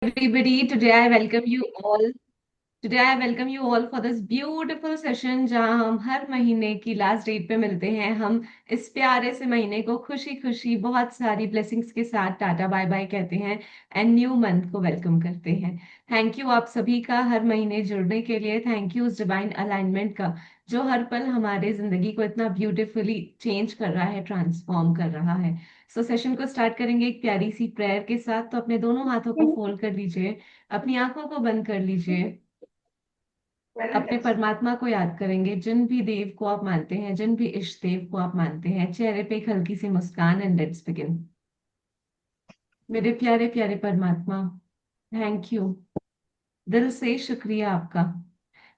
everybody. Today I welcome you all for this beautiful session जहां हम हर महीने की लास्ट डेट पे मिलते हैं। हम इस प्यारे से महीने को खुशी खुशी बहुत सारी ब्लेसिंग्स के साथ टाटा बाय बाय कहते हैं एंड न्यू मंथ को वेलकम करते हैं। थैंक यू आप सभी का हर महीने जुड़ने के लिए। थैंक यू उस डिवाइन अलाइनमेंट का जो हर पल हमारे जिंदगी को इतना ब्यूटीफुली चेंज कर रहा है, ट्रांसफॉर्म कर रहा है। सेशन को स्टार्ट करेंगे एक प्यारी सी प्रेयर के साथ। तो अपने दोनों हाथों को फोल्ड कर लीजिए, अपनी आंखों को बंद कर लीजिए। अपने परमात्मा को याद करेंगे, जिन भी देव को आप मानते हैं, जिन भी इष्ट देव को आप मानते हैं। चेहरे पे एक हल्की सी मुस्कान एंड लेट्स बिगिन। मेरे प्यारे प्यारे परमात्मा, थैंक यू, दिल से शुक्रिया आपका,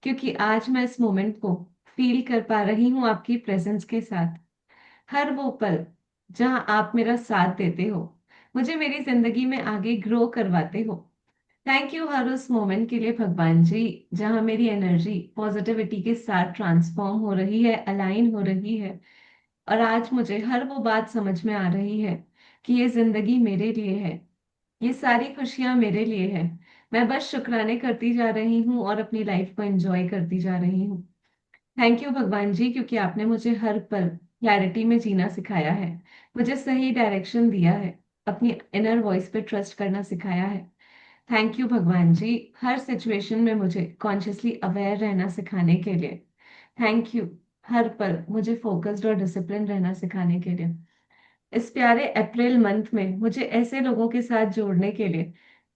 क्योंकि आज मैं इस मोमेंट को फील कर पा रही हूँ आपकी प्रेजेंस के साथ। हर वो पल जहां आप मेरा साथ देते हो, मुझे मेरी जिंदगी में आगे ग्रो करवाते हो। थैंक यू हर उस मोमेंट के लिए भगवान जी, जहां मेरी एनर्जी पॉजिटिविटी के साथ ट्रांसफॉर्म हो रही है, अलाइन हो रही है। और आज मुझे हर वो बात समझ में आ रही है कि ये जिंदगी मेरे लिए है, ये सारी खुशियां मेरे लिए है। मैं बस शुक्राने करती जा रही हूँ और अपनी लाइफ को एंजॉय करती जा रही हूँ। थैंक यू भगवान जी, क्योंकि आपने मुझे हर पल क्लैरिटी में जीना सिखाया है, मुझे सही डायरेक्शन दिया है, अपनी इनर वॉइस पे ट्रस्ट करना सिखाया है। थैंक यू भगवान जी, हर सिचुएशन में मुझे कॉन्शियसली अवेयर रहना सिखाने के लिए। थैंक यू हर पल मुझे फोकस्ड और डिसिप्लिन रहना सिखाने के लिए। इस प्यारे अप्रैल मंथ में मुझे ऐसे लोगों के साथ जोड़ने के लिए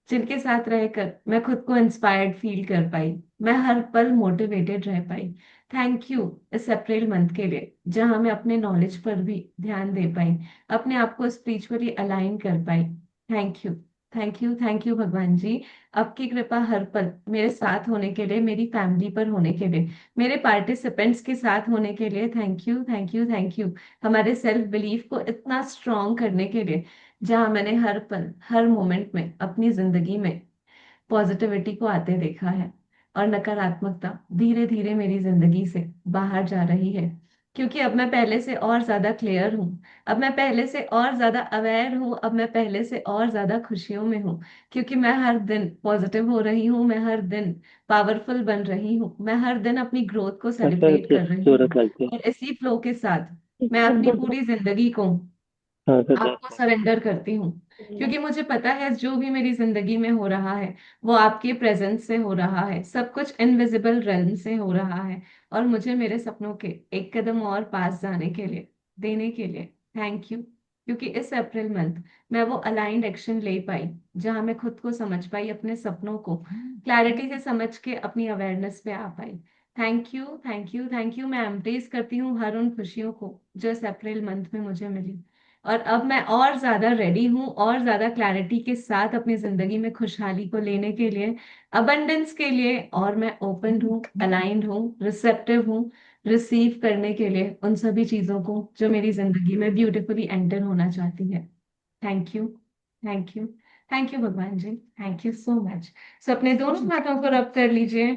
जिनके साथ रहकर मैं खुद को इंस्पायर्ड फील कर पाई, मैं हर पल मोटिवेटेड रह पाई। थैंक यू इस अप्रैल मंथ के लिए, जहां मैं अपने नॉलेज पर भी ध्यान दे पाई, अपने आप को स्पिरिचुअली अलाइन कर पाई। Thank you, thank you, thank you भगवान जी। आपकी कृपा हर पल मेरे साथ होने के लिए, मेरी फैमिली पर होने के लिए, मेरे पार्टिसिपेंट्स के साथ होने के लिए। Thank you, thank you, thank you. हमारे सेल्फ बिलीफ को इतना स्ट्रॉन्ग करने के लिए, जहां मैंने हर पल हर मोमेंट में अपनी जिंदगी में पॉजिटिविटी को आते देखा है और नकारात्मकता धीरे धीरे मेरी जिंदगी से बाहर जा रही है। क्योंकि अब मैं पहले से और ज्यादा क्लियर हूँ, अब मैं पहले से और ज्यादा अवेयर हूँ, अब मैं पहले से और ज्यादा खुशियों में हूँ। क्योंकि मैं हर दिन पॉजिटिव हो रही हूँ, मैं हर दिन पावरफुल बन रही हूँ, मैं हर दिन अपनी ग्रोथ को सर सेलिब्रेट कर रही हूँ। जरूरत लगती और इसी फ्लो के साथ मैं अपनी है। पूरी जिंदगी को हाँ सर। आपको सरेंडर करती हूँ। क्योंकि मुझे पता है जो भी मेरी जिंदगी में हो रहा है वो आपके प्रेजेंस से हो रहा है, सब कुछ इनविजिबल रेल्म से हो रहा है। और मुझे मेरे सपनों के एक कदम और पास जाने के लिए, देने के लिए थैंक यू। क्योंकि इस अप्रैल मंथ मैं वो अलाइंड एक्शन ले पाई, जहां मैं खुद को समझ पाई, अपने सपनों को क्लैरिटी से समझ के अपनी अवेयरनेस पे आ पाई। Thank you, thank you, thank you. मैं एम्ब्रेस करती हूँ हर उन खुशियों को जो इस अप्रैल मंथ में मुझे मिली। और अब मैं और ज्यादा रेडी हूँ, और ज्यादा क्लैरिटी के साथ अपनी जिंदगी में खुशहाली को लेने के लिए, अबंडेंस के लिए। और मैं ओपन हूँ, अलाइंड हूँ, रिसेप्टिव हूँ, रिसीव करने के लिए उन सभी चीजों को जो मेरी जिंदगी में ब्यूटीफुली एंटर होना चाहती है। Thank you, thank you, thank you भगवान जी, थैंक यू सो मच। सो अपने दोनों हाथों को रब कर लीजिए,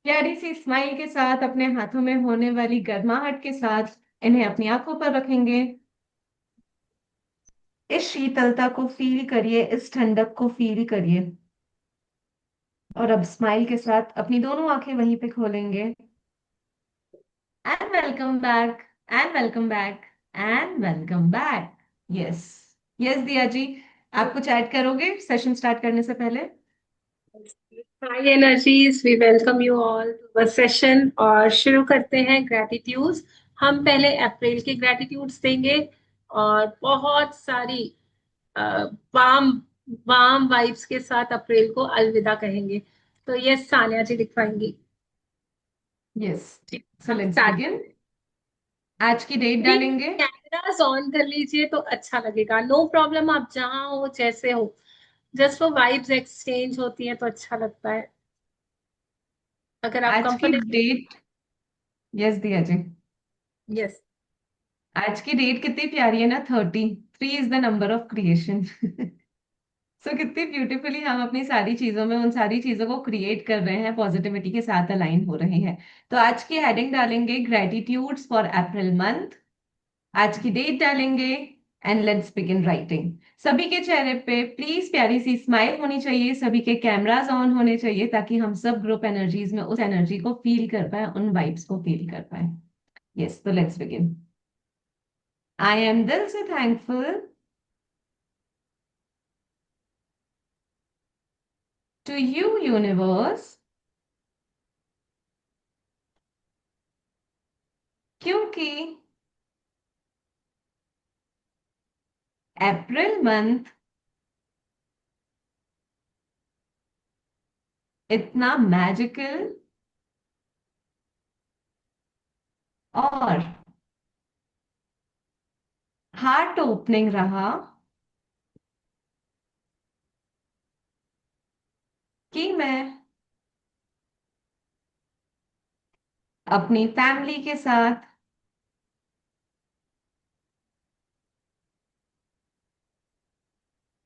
प्यारी सी स्माइल के साथ, अपने हाथों में होने वाली गर्माहट के साथ इन्हें अपनी आंखों पर रखेंगे। इस शीतलता को फील करिए, इस ठंडक को फील करिए। और अब स्माइल के साथ अपनी दोनों आंखें वहीं पे खोलेंगे। And welcome back, and welcome back, and welcome back. Yes, yes Diya जी, आप कुछ ऐड करोगे सेशन स्टार्ट करने से पहले? High energies, we welcome you all to session और शुरू करते हैं ग्रेटिट्यूड्स। हम पहले अप्रैल के ग्रेटिट्यूड्स देंगे और बहुत सारी वाम वाम वाइब्स के साथ अप्रैल को अलविदा कहेंगे। तो ये सानिया जी लिखवाएंगी। यस, ठीक, सो हम लेट्स स्टार्ट बिगिन। करते हैं। आज की डेट प्लीज डालेंगे। कैमरास ऑन कर लीजिए तो अच्छा लगेगा। नो प्रॉब्लम, आप जहां हो जैसे हो, जस्ट वो वाइब्स एक्सचेंज होती है तो अच्छा लगता है। अगर आप आज की comfortable. Date, yes Diya ji, yes. आज की डेट कितनी प्यारी है ना, 30। 3 is the number of creation. So कितनी ब्यूटीफुली हम अपनी सारी चीजों में उन सारी चीजों को क्रिएट कर रहे हैं, पॉजिटिविटी के साथ अलाइन हो रहे हैं। तो आज की हेडिंग डालेंगे ग्रेटिट्यूड्स फॉर अप्रैल मंथ। आज की डेट डालेंगे एंड लेट्स बिगिन राइटिंग। सभी के चेहरे पे प्लीज प्यारी सी स्माइल होनी चाहिए, सभी के कैमरास ऑन होने चाहिए, ताकि हम सब ग्रुप एनर्जीज में उस एनर्जी को फील कर पाए, उन वाइब्स को फील कर पाए। यस, तो लेट्स बिगिन। आई एम दिल से थैंकफुल टू यू यूनिवर्स, क्योंकि अप्रैल मंथ इतना मैजिकल और हार्ट ओपनिंग रहा कि मैं अपनी फैमिली के साथ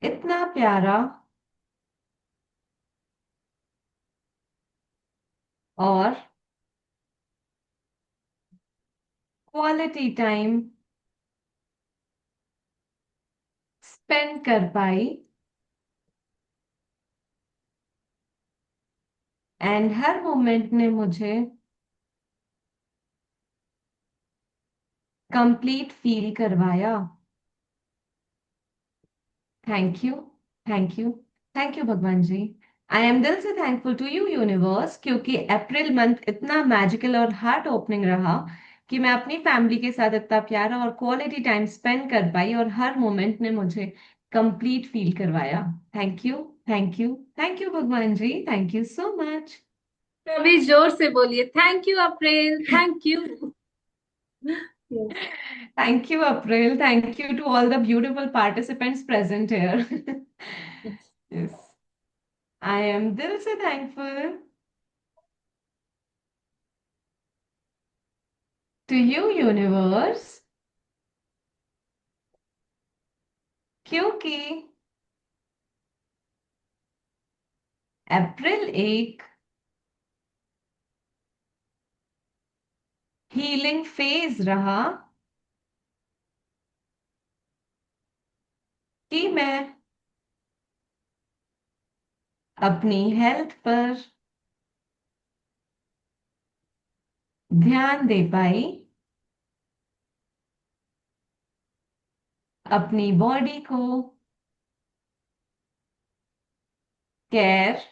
इतना प्यारा और क्वालिटी टाइम स्पेंड कर पाई, एंड हर मोमेंट ने मुझे कंप्लीट फील करवाया। Thank you, thank you, thank you भगवान जी। आई एम दिल से थैंकफुल टू यू यूनिवर्स, क्योंकि अप्रैल मंथ इतना मैजिकल और हार्ट ओपनिंग रहा कि मैं अपनी फैमिली के साथ इतना प्यारा और क्वालिटी टाइम स्पेंड कर पाई, और हर मोमेंट ने मुझे कंप्लीट फील करवाया। Thank you, thank you, thank you भगवान जी, थैंक यू सो मच। तो अभी जोर से बोलिए, thank you April, thank you. Yes. Thank you, April. Thank you to all the beautiful participants present here. Yes, I am दिल से thankful to you, universe, क्योंकि अप्रैल एक हीलिंग फेज रहा कि मैं अपनी हेल्थ पर ध्यान दे पाई, अपनी बॉडी को केयर,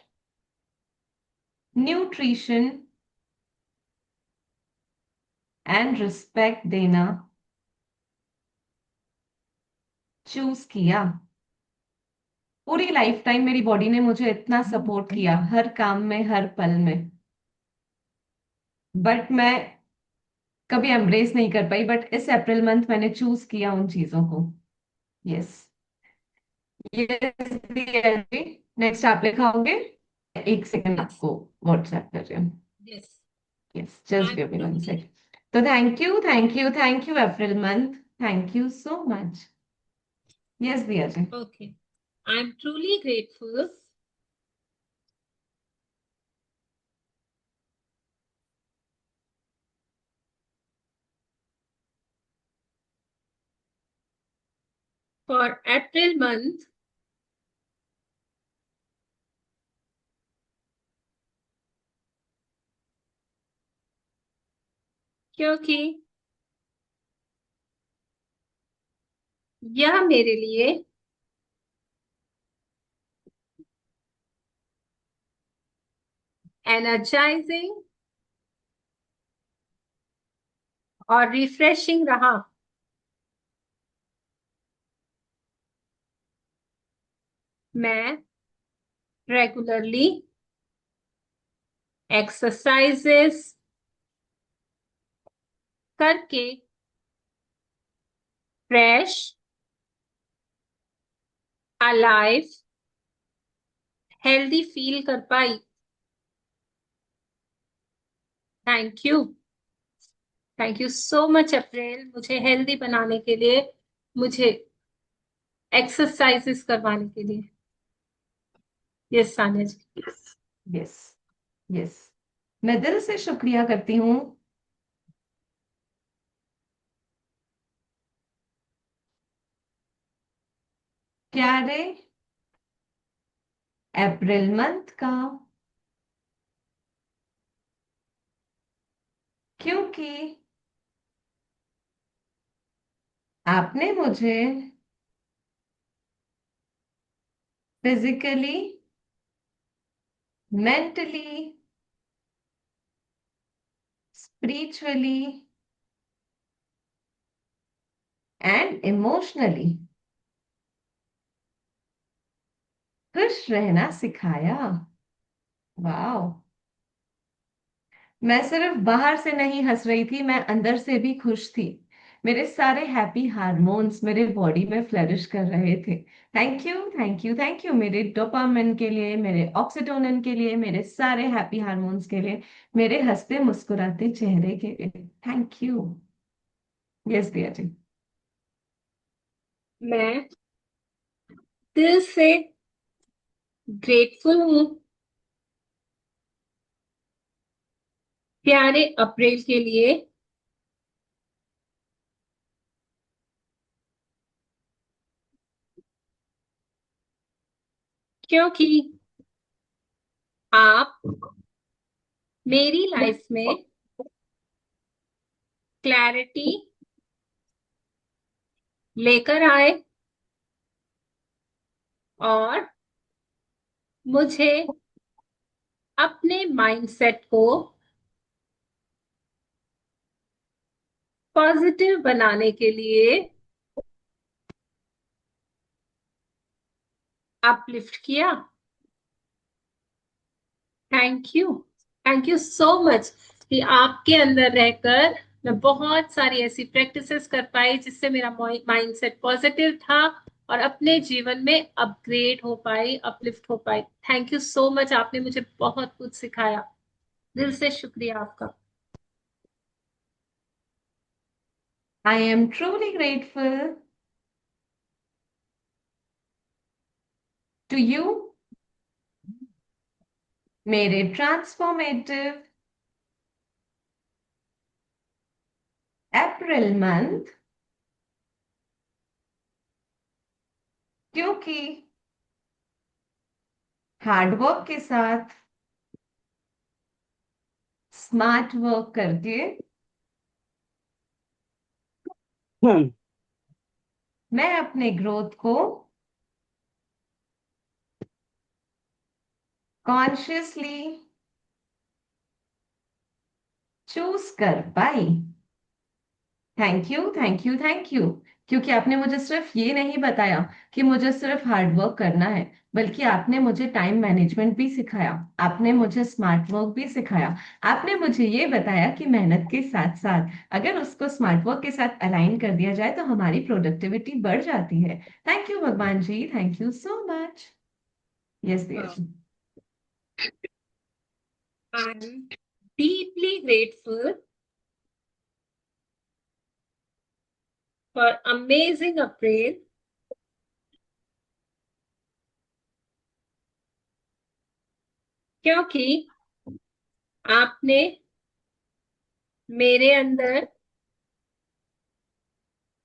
न्यूट्रिशन एंड रिस्पेक्ट देना चूज किया। पूरी लाइफ टाइम मेरी बॉडी ने मुझे इतना सपोर्ट किया, हर काम में, हर पल में, बट मैं कभी एम्ब्रेस नहीं कर पाई। बट इस अप्रैल मंथ मैंने चूज किया उन चीजों को। Yes, yes. नेक्स्ट आप लिखाओगे? एक सेकंड, आपको व्हाट्सएप कर रही हूँ। Yes. Yes, I just am give me one truly second. तो thank you, thank you, thank you April month, thank you so much. Yes Diya ji. Okay, I am truly grateful for April month, क्योंकि यह मेरे लिए energizing और refreshing रहा। मैं regularly exercises करके fresh, alive, healthy feel कर पाई। Thank you, thank you so much April, मुझे हेल्दी बनाने के लिए, मुझे एक्सरसाइजेस करवाने के लिए। यस सान्या जी। यस, यस, मैं दिल से शुक्रिया करती हूँ प्यारे अप्रैल मंथ का, क्योंकि आपने मुझे physically, mentally, spiritually and emotionally खुश रहना सिखाया। वाह। मैं सिर्फ बाहर से नहीं हंस रही थी, मैं अंदर से भी खुश थी। मेरे सारे हैप्पी हार्मोन्स मेरे बॉडी में फ्लरिश कर रहे थे। Thank you, thank you, thank you मेरे डोपामिन के लिए, मेरे ऑक्सीटोसिन के लिए, मेरे सारे हैप्पी हार्मोन्स के लिए, मेरे हंसते मुस्कुराते चेहरे के लिए। Thank you. यस दिया जी। मैं दिल से ग्रेटफुल हूँ प्यारे अप्रैल के लिए, क्योंकि आप मेरी लाइफ में क्लैरिटी लेकर आए और मुझे अपने माइंडसेट को पॉजिटिव बनाने के लिए अपलिफ्ट किया। थैंक यू सो मच कि आपके अंदर रहकर मैं बहुत सारी ऐसी प्रैक्टिसेस कर पाई जिससे मेरा माइंडसेट पॉजिटिव था और अपने जीवन में अपग्रेड हो पाई, अपलिफ्ट हो पाई। थैंक यू सो मच, आपने मुझे बहुत कुछ सिखाया। दिल से शुक्रिया आपका। I am truly grateful to you, मेरे ट्रांसफॉर्मेटिव अप्रैल मंथ, क्योंकि हार्डवर्क के साथ स्मार्ट वर्क करके हम्म। मैं अपने ग्रोथ को कॉन्शियसली चूज कर पाई। Thank you, thank you, thank you. क्योंकि आपने मुझे सिर्फ ये नहीं बताया कि मुझे सिर्फ हार्ड वर्क करना है, बल्कि आपने मुझे टाइम मैनेजमेंट भी सिखाया, आपने मुझे स्मार्ट वर्क भी सिखाया। आपने मुझे ये बताया कि मेहनत के साथ साथ अगर उसको स्मार्ट वर्क के साथ अलाइन कर दिया जाए तो हमारी प्रोडक्टिविटी बढ़ जाती है। थैंक यू भगवान जी, thank you so much. Yes Diya ji. I am deeply grateful for amazing April, क्योंकि आपने मेरे अंदर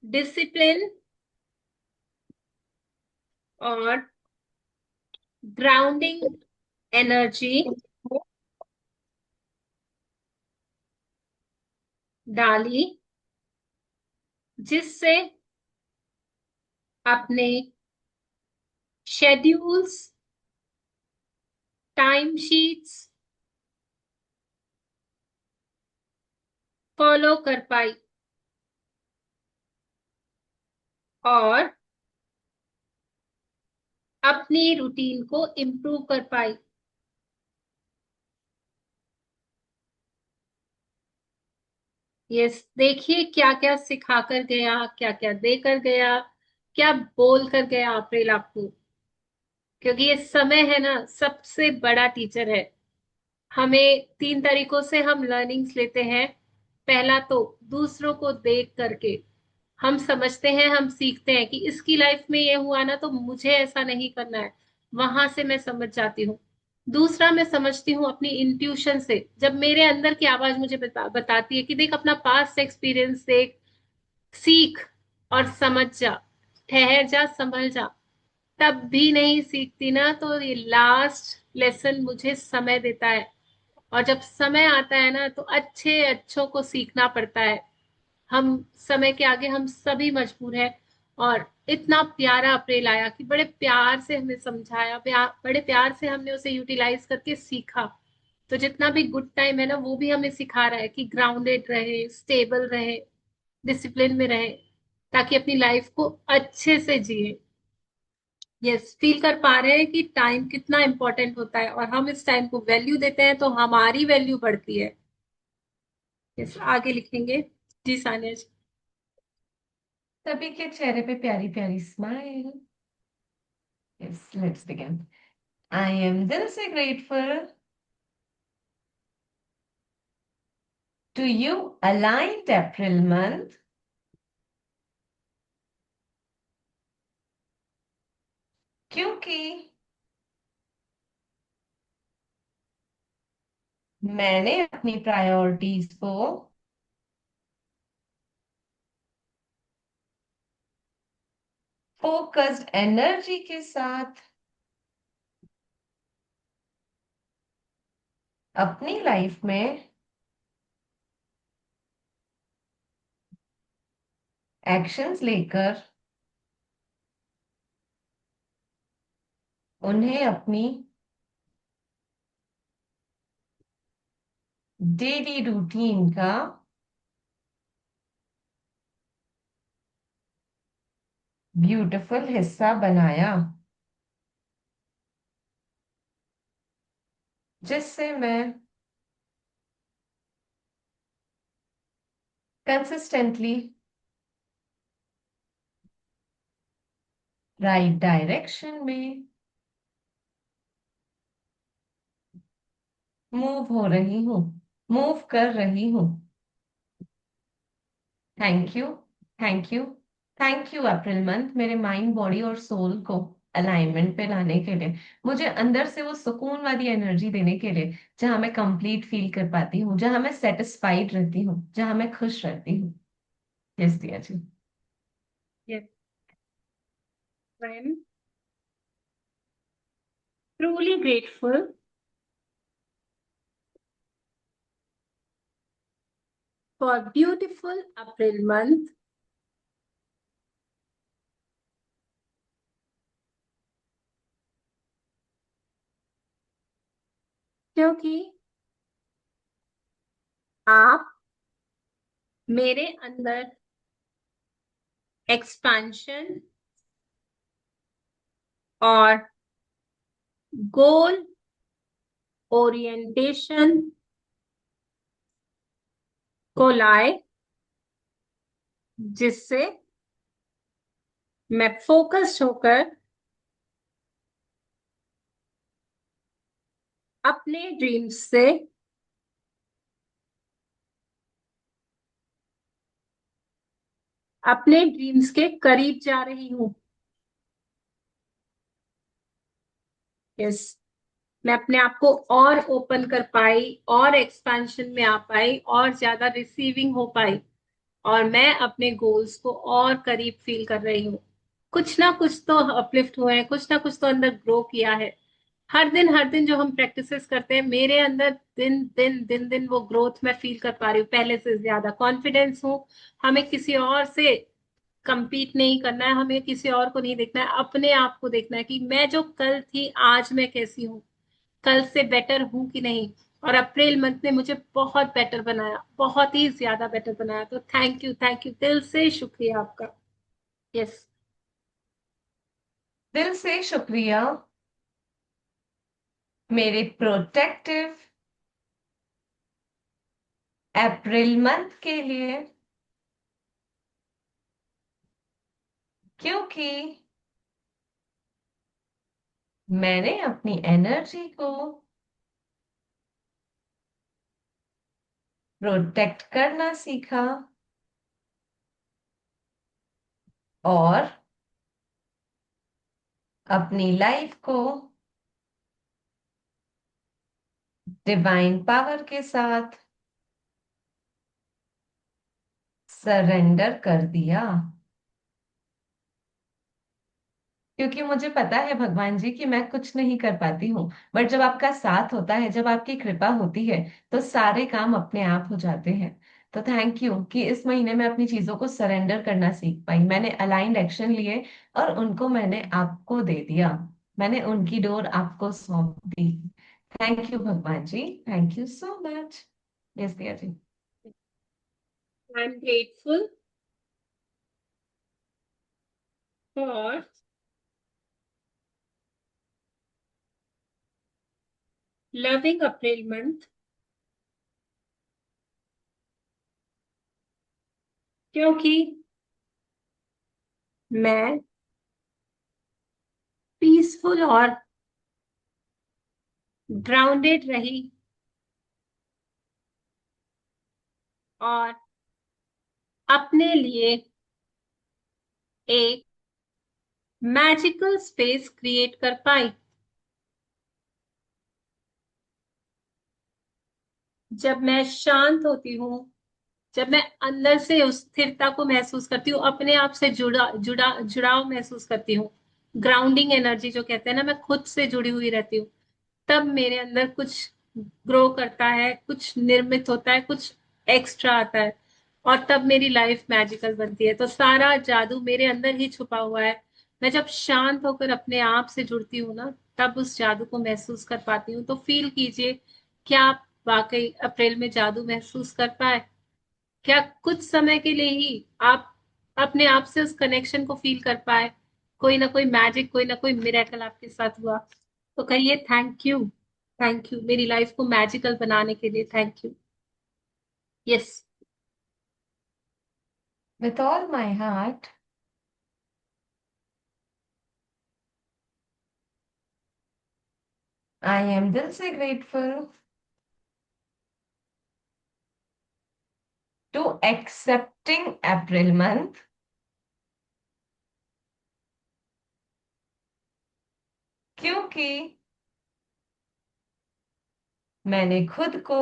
डिसिप्लिन और ग्राउंडिंग एनर्जी डाली, जिससे अपने शेड्यूल्स, टाइम शीट्स फॉलो कर पाई और अपनी रूटीन को इम्प्रूव कर पाई। यस, देखिए क्या क्या सिखा कर गया, क्या क्या दे कर गया, क्या बोल कर गया अप्रैल आपको। क्योंकि ये समय है ना, सबसे बड़ा टीचर है। हमें 3 तरीकों से हम लर्निंग्स लेते हैं। पहला तो दूसरों को देख करके हम समझते हैं, हम सीखते हैं कि इसकी लाइफ में ये हुआ ना तो मुझे ऐसा नहीं करना है। वहां से मैं समझ जाती हूँ। दूसरा, मैं समझती हूँ अपनी इंट्यूशन से, जब मेरे अंदर की आवाज मुझे बताती है कि देख अपना पास्ट एक्सपीरियंस देख, सीख और समझ जा, ठहर जा, संभल जा। तब भी नहीं सीखती ना, तो ये लास्ट लेसन मुझे समय देता है। और जब समय आता है ना, तो अच्छे अच्छों को सीखना पड़ता है। हम समय के आगे हम सभी मजबूर हैं। और इतना प्यारा अप्रैल आया कि बड़े प्यार से हमें समझाया, बड़े प्यार से हमने उसे यूटिलाइज करके सीखा। तो जितना भी गुड टाइम है ना, वो भी हमें सिखा रहा है कि ग्राउंडेड रहे, स्टेबल रहे, डिसिप्लिन में रहे, ताकि अपनी लाइफ को अच्छे से जिए। यस, फील कर पा रहे हैं कि टाइम कितना इंपॉर्टेंट होता है, और हम इस टाइम को वैल्यू देते हैं तो हमारी वैल्यू बढ़ती है। यस, आगे लिखेंगे। जी सानिया जी। सभी के चेहरे पे प्यारी प्यारी smile. Yes, let's begin. I am दिल से grateful to you aligned April month, क्योंकि मैंने अपनी प्रायोरिटीज को फोकस्ड एनर्जी के साथ अपनी लाइफ में एक्शंस लेकर उन्हें अपनी डेली रूटीन का ब्यूटीफुल हिस्सा बनाया, जिससे मैं कंसिस्टेंटली राइट डायरेक्शन में मूव हो रही हूँ, मूव कर रही हूँ। Thank you, thank you, thank you April month, मेरे माइंड बॉडी और सोल को अलाइनमेंट पे लाने के लिए, मुझे अंदर से वो सुकून वाली एनर्जी देने के लिए, जहां मैं कंप्लीट फील कर पाती हूँ, जहां मैं सेटिस्फाइड रहती हूँ, जहां मैं खुश रहती हूँ। Yes Diya ji. Yes, I am truly grateful for beautiful April month, क्योंकि आप मेरे अंदर एक्सपेंशन और गोल ओरिएंटेशन को लाए, जिससे मैं फोकस्ड होकर अपने ड्रीम्स से अपने ड्रीम्स के करीब जा रही हूँ। यस, मैं अपने आप को और ओपन कर पाई, और एक्सपेंशन में आ पाई, और ज्यादा रिसीविंग हो पाई, और मैं अपने गोल्स को और करीब फील कर रही हूँ। कुछ ना कुछ तो अपलिफ्ट हुए हैं, कुछ ना कुछ तो अंदर ग्रो किया है। हर दिन जो हम प्रैक्टिसेस करते हैं, मेरे अंदर दिन दिन वो ग्रोथ मैं फील कर पा रही हूँ, पहले से ज्यादा कॉन्फिडेंस हूँ। हमें किसी और से compete नहीं करना है, हमें किसी और को नहीं देखना है, अपने आप को देखना है कि मैं जो कल थी आज मैं कैसी हूँ, कल से बेटर हूँ कि नहीं। और अप्रैल मंथ ने मुझे बहुत बेटर बनाया, बहुत ही ज्यादा बेटर बनाया। तो थैंक यू दिल से शुक्रिया आपका। यस। दिल से शुक्रिया मेरे प्रोटेक्टिव अप्रैल मंथ के लिए, क्योंकि मैंने अपनी एनर्जी को प्रोटेक्ट करना सीखा और अपनी लाइफ को डिवाइन पावर के साथ सरेंडर कर दिया। क्योंकि मुझे पता है भगवान जी कि मैं कुछ नहीं कर पाती हूँ, बट जब आपका साथ होता है, जब आपकी कृपा होती है, तो सारे काम अपने आप हो जाते हैं। तो थैंक यू कि इस महीने में अपनी चीजों को सरेंडर करना सीख पाई, मैंने अलाइंड एक्शन लिए और उनको मैंने आपको दे दिया, मैंने उनकी डोर आपको सौंप दी। थैंक यू भगवान जी, thank you so much. Yes Diya ji. I am grateful for loving April month, क्योंकि मैं पीसफुल और ग्राउंडेड रही और अपने लिए एक मैजिकल स्पेस क्रिएट कर पाई। जब मैं शांत होती हूँ, जब मैं अंदर से उस स्थिरता को महसूस करती हूँ, अपने आप से जुड़ाव महसूस करती हूँ, ग्राउंडिंग एनर्जी जो कहते हैं ना, मैं खुद से जुड़ी हुई रहती हूँ, तब मेरे अंदर कुछ ग्रो करता है, कुछ निर्मित होता है, कुछ एक्स्ट्रा आता है, और तब मेरी लाइफ मैजिकल बनती है। तो सारा जादू मेरे अंदर ही छुपा हुआ है। मैं जब शांत होकर अपने आप से जुड़ती हूँ ना, तब उस जादू को महसूस कर पाती हूँ। तो फील कीजिए, क्या आप वाकई अप्रैल में जादू महसूस कर पाए? क्या कुछ समय के लिए ही आप अपने आप से उस कनेक्शन को फील कर पाए? कोई ना कोई मैजिक, कोई ना कोई मिरेकल आपके साथ हुआ? तो कहिए थैंक यू, थैंक यू मेरी लाइफ को मैजिकल बनाने के लिए, thank you. Yes. With all my heart, I am दिल से grateful to accepting April month, क्योंकि मैंने खुद को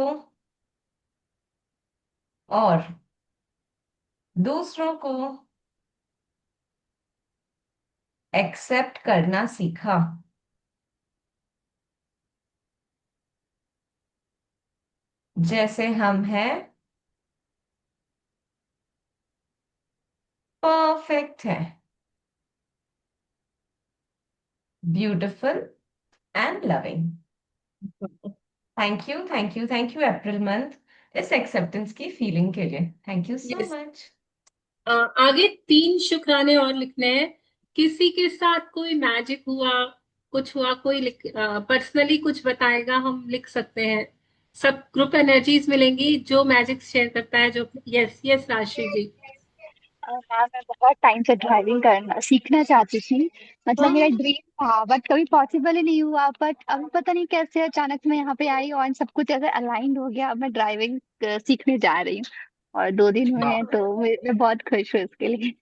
और दूसरों को एक्सेप्ट करना सीखा, जैसे हम हैं, परफेक्ट है, beautiful and loving. Thank you, thank you, thank you April month, इस एक्सेप्टेंस की फीलिंग के लिए thank you so yes. Much. आगे 3 शुक्राने और लिखने हैं। किसी के साथ कोई मैजिक हुआ, कुछ हुआ, कोई पर्सनली कुछ बताएगा, हम लिख सकते हैं। सब ग्रुप एनर्जीज मिलेंगी, जो मैजिक शेयर करता है, जो। यस यस राशि जी। हाँ, मैं बहुत टाइम से ड्राइविंग करना सीखना चाहती थी। मतलब मेरा हाँ। ड्रीम था, बट कभी पॉसिबल ही नहीं हुआ। बट अब पता नहीं कैसे अचानक मैं यहाँ पे आई और सब कुछ ऐसे अलाइंड हो गया। अब मैं ड्राइविंग सीखने जा रही हूँ और 2 दिन हुए हैं, तो मैं बहुत खुश हूँ इसके लिए।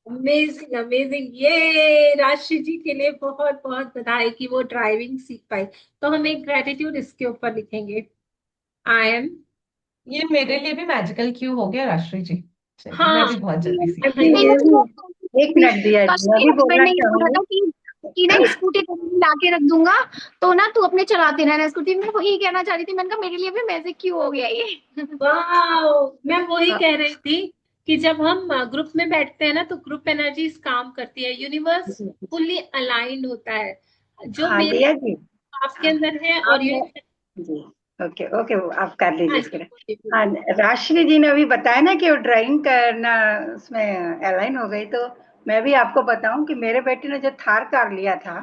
अमेजिंग अमेजिंग, ये राशि जी के लिए बहुत बहुत बधाई कि वो ड्राइविंग सीख पाई। तो हम एक ग्रेटिट्यूड इसके ऊपर लिखेंगे। I M. ये मेरे लिए भी मैजिकल क्यों हो गया राष्ट्री जी, चलिए मैं हाँ। भी बहुत जल्दी सीख अभी गई। नहीं, ये मुझे भी बहुत एक थी। मिनट दिया जी, कल मेरे अभी हस्बैंड बोलना ने ये बोला चाहूंगी। था कि ना स्कूटी ला के रख दूंगा, तो ना तू अपने चलाते रहना स्कूटी। मैं वही कहना चाह रही थी, मैंने कहा मेरे लिए भी मैजिक क्यों हो गया ये। वाह, मैं वही हाँ, कह रही थी कि जब हम ग्रुप में बैठते हैं ना, तो ग्रुप एनर्जीज काम करती है, यूनिवर्स फुल्ली अलाइंड होता है, जो हाँ मेरे दिया जी। आपके हाँ, अंदर है अब और मैं यूनिवर्स। जी। ओके ओके, वो आप कर लीजिए हाँ इसके जी, लिए। बोलिए हाँ, बोलिए। राशि जी ने अभी बताया ना कि वो ड्राइंग करना उसमें अलाइन हो गई, तो मैं भी आपको बताऊं कि मेरे बेटे ने जो थार कार लिया था,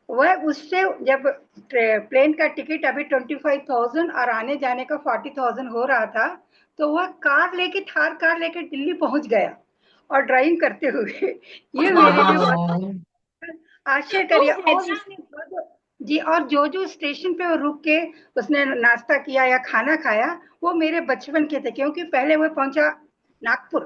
वह उससे जब प्लेन का टिकट अभी 25,000 और आने जाने का 40,000 हो रहा था, तो वह कार लेके, थार कार लेके दिल्ली पहुंच गया और ड्राइविंग करते हुए। ये मेरे लिए बहुत वाओ। आश्चर्य वो करिए। है और जी। उसने जी, और जो जो स्टेशन पे वो रुक के उसने नाश्ता किया या खाना खाया, वो मेरे बचपन के थे, क्योंकि पहले वो पहुंचा नागपुर,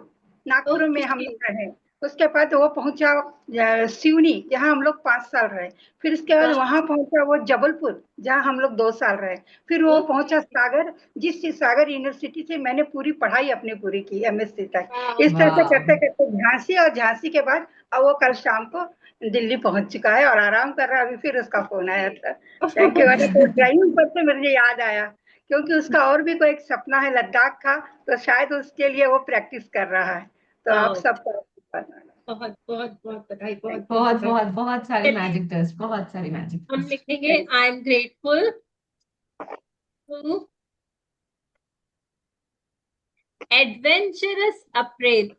नागपुर में हम ओके। लोग रहे। उसके बाद वो पहुंचा सिवनी, जहाँ हम लोग 5 साल रहे। फिर इसके बाद वाह। वहां पहुंचा वो जबलपुर, जहाँ हम लोग 2 साल रहे। फिर वो ओके। पहुंचा सागर, जिस सागर यूनिवर्सिटी से मैंने पूरी पढ़ाई अपनी पूरी की, एमएससी तक। वाह। इस तरह से वाओ। करते करते झांसी, और झांसी के बाद अब वो कल शाम को दिल्ली पहुंच चुका है और आराम कर रहा है। अभी फिर उसका फोन आया था। Thank you. अरे तो ड्राइविंग पर से मुझे याद आया, क्योंकि उसका और भी कोई एक सपना है लद्दाख का, तो शायद उसके लिए वो प्रैक्टिस कर रहा है। तो आप वाओ, सबको बहुत बहुत बहुत बधाई, बहुत बहुत बहुत बधाई। बहुत बहुत सारे चलिए, मैजिक टेस्ट, बहुत सारे मैजिक हम टेस्ट। लिखेंगे I am grateful to adventurous April,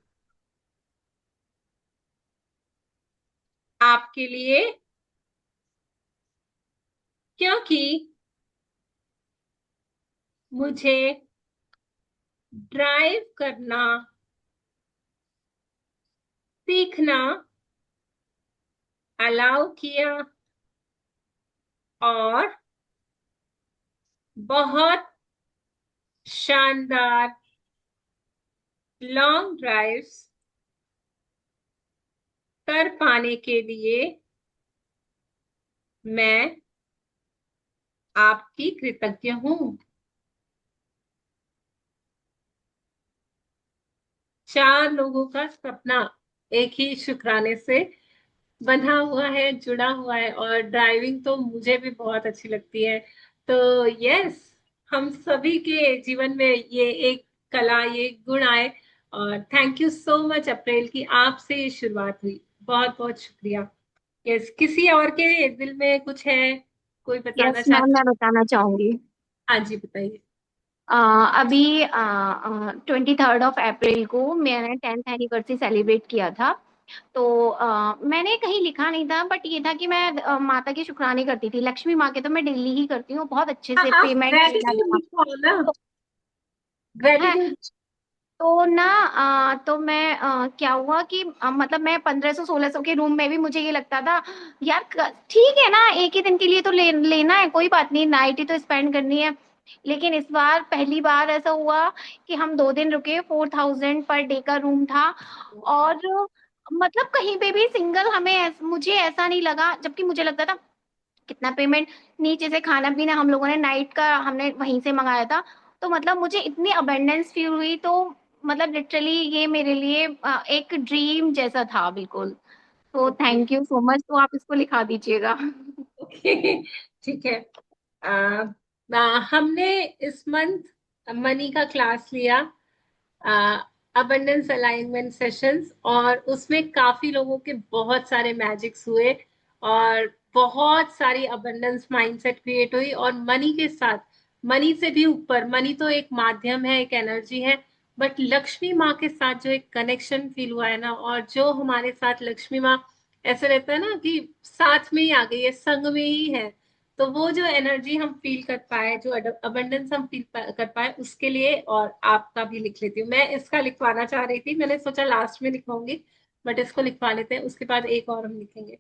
आपके लिए, क्योंकि मुझे ड्राइव करना सीखना अलाउ किया और बहुत शानदार लॉन्ग ड्राइव्स कर पाने के लिए मैं आपकी कृतज्ञ हूँ। 4 लोगों का सपना एक ही शुक्राने से बंधा हुआ है, जुड़ा हुआ है, और ड्राइविंग तो मुझे भी बहुत अच्छी लगती है। तो यस, हम सभी के जीवन में ये एक कला, ये गुण आए। और थैंक यू सो मच अप्रैल की, आपसे ये शुरुआत हुई। बहुत बहुत शुक्रिया। यस, किसी और के दिल में कुछ है, कोई बताना यस मैम, चाहता? मैं बताना चाहूंगी। हाँ जी, बताइए। अ, अभी 23rd of April को मैंने 10th एनिवर्सरी सेलिब्रेट किया था। तो मैंने कहीं लिखा नहीं था, बट ये था कि मैं माता की शुक्राने करती थी। लक्ष्मी माँ के तो मैं डेली ही करती हूँ, बहुत अच्छे से आप पेमेंट मिला ग्रेटिट्यूड था। लिखो ना, तो है। ग्रेटिट्यूड। तो ना तो मैं क्या हुआ कि मतलब मैं 1500-1600 के रूम में भी मुझे ये लगता था यार ठीक है ना, एक ही दिन के लिए तो लेना है, कोई बात नहीं, नाइट ही तो स्पेंड करनी है। लेकिन इस बार पहली बार ऐसा हुआ कि हम 2 दिन रुके, 4000 पर डे का रूम था। और मतलब कहीं पे भी सिंगल हमें मुझे ऐसा नहीं लगा, जबकि मुझे लगता था कितना पेमेंट। नीचे से खाना पीना हम लोगों ने नाइट का हमने वहीं से मंगाया था। तो मतलब मुझे इतनी अबेंडेंस फील हुई, तो मतलब लिटरली ये मेरे लिए एक ड्रीम जैसा था बिल्कुल। तो okay, thank you so much, तो आप इसको लिखा दीजिएगा। ओके, ठीक है। हमने इस मंथ मनी का क्लास लिया, अबंडेंस अलाइनमेंट सेशंस, और उसमें काफी लोगों के बहुत सारे मैजिक्स हुए और बहुत सारी अबंडेंस माइंडसेट क्रिएट हुई। और मनी के साथ, मनी से भी ऊपर, मनी तो एक माध्यम है, एक एनर्जी है, बट लक्ष्मी माँ के साथ जो एक कनेक्शन फील हुआ है ना, और जो हमारे साथ लक्ष्मी माँ, ऐसे रहता है ना कि साथ में ही आ गई है, संग में ही है। तो वो जो एनर्जी हम फील कर पाए, जो अबंडेंस हम फील कर पाए, उसके लिए। और आपका भी लिख लेती हूँ, मैं इसका लिखवाना चाह रही थी, मैंने सोचा लास्ट में लिखवाऊंगी, बट इसको लिखवा लेते हैं, उसके बाद एक और हम लिखेंगे।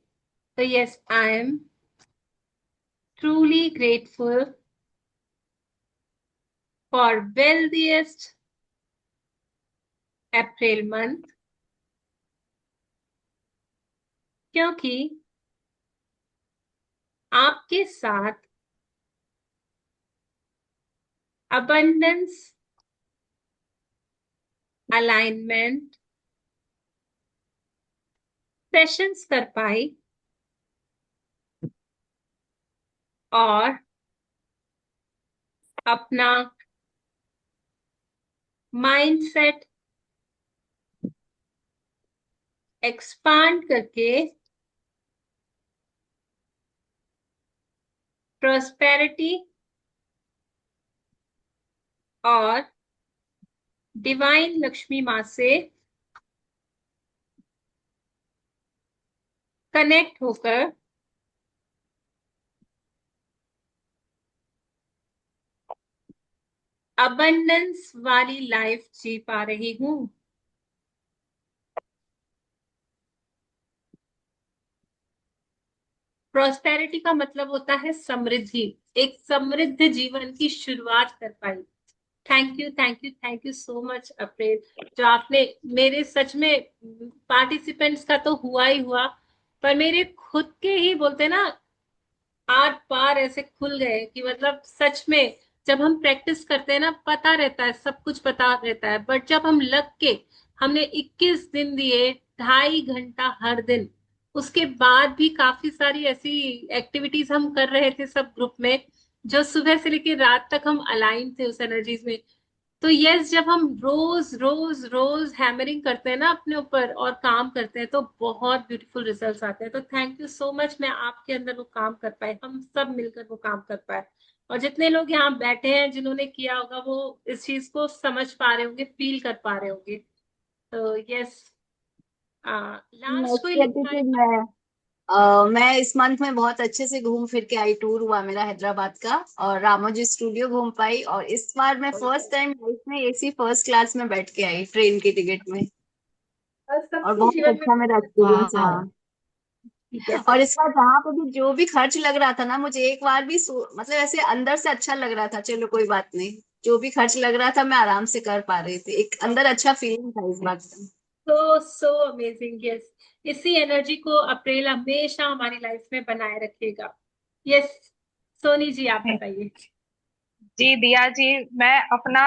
तो yes, I am truly grateful for wealthiest April month, क्योंकि आपके साथ अबंडेंस अलाइनमेंट सेशंस कर पाई और अपना माइंडसेट एक्सपांड करके प्रोस्पेरिटी और डिवाइन लक्ष्मी माँ से कनेक्ट होकर अबंडेंस वाली लाइफ जी पा रही हूँ। प्रोस्पेरिटी का मतलब होता है समृद्धि, एक समृद्ध जीवन की शुरुआत कर पाई। Thank you, thank you, thank you so much April, जो आपने मेरे, सच में पार्टिसिपेंट्स का तो हुआ ही हुआ, पर मेरे खुद के ही बोलते ना, आर पार ऐसे खुल गए कि मतलब सच में, जब हम प्रैक्टिस करते हैं ना, पता रहता है, सब कुछ पता रहता है, बट जब हम लग के, हमने 21 दिन दिए, 2.5 घंटा हर दिन, उसके बाद भी काफी सारी ऐसी एक्टिविटीज हम कर रहे थे सब ग्रुप में, जो सुबह से लेकर रात तक हम अलाइन थे उस एनर्जीज में। तो यस, जब हम रोज रोज रोज हैमरिंग करते हैं ना अपने ऊपर और काम करते हैं, तो बहुत ब्यूटीफुल रिजल्ट्स आते हैं। तो थैंक यू सो मच, मैं आपके अंदर वो काम कर पाए, हम सब मिलकर वो काम कर पाए। और जितने लोग यहाँ बैठे हैं जिन्होंने किया होगा, वो इस चीज को समझ पा रहे होंगे, फील कर पा रहे होंगे। तो यस, लास्ट कोई नेक्स्ट लिखा है? एटीट्यूड मैं इस मंथ में बहुत अच्छे से घूम फिर के आई। टूर हुआ मेरा हैदराबाद का और रामोजी स्टूडियो घूम पाई। और इस बार मैं फर्स्ट टाइम लाइफ में एसी फर्स्ट क्लास में बैठ के आई ट्रेन की टिकट में। और और सबके बहुत जीवन में अच्छा मेरा एक्सपीरियंस वाह। रहा। कैसे? और इस बार जहाँ पे भी जो भी खर्च लग रहा था ना, मुझे एक बार भी मतलब ऐसे अंदर से अच्छा लग रहा था। चलो कोई बात नहीं, जो भी खर्च लग रहा था मैं आराम से कर पा रही थी। एक अंदर अच्छा फीलिंग था इस बार का। सो सो अमेजिंग। यस, इसी एनर्जी को अप्रैल हमेशा हमारी लाइफ में बनाए रखेगा। यस, सोनी जी आप बताइए। जी दिया जी, मैं अपना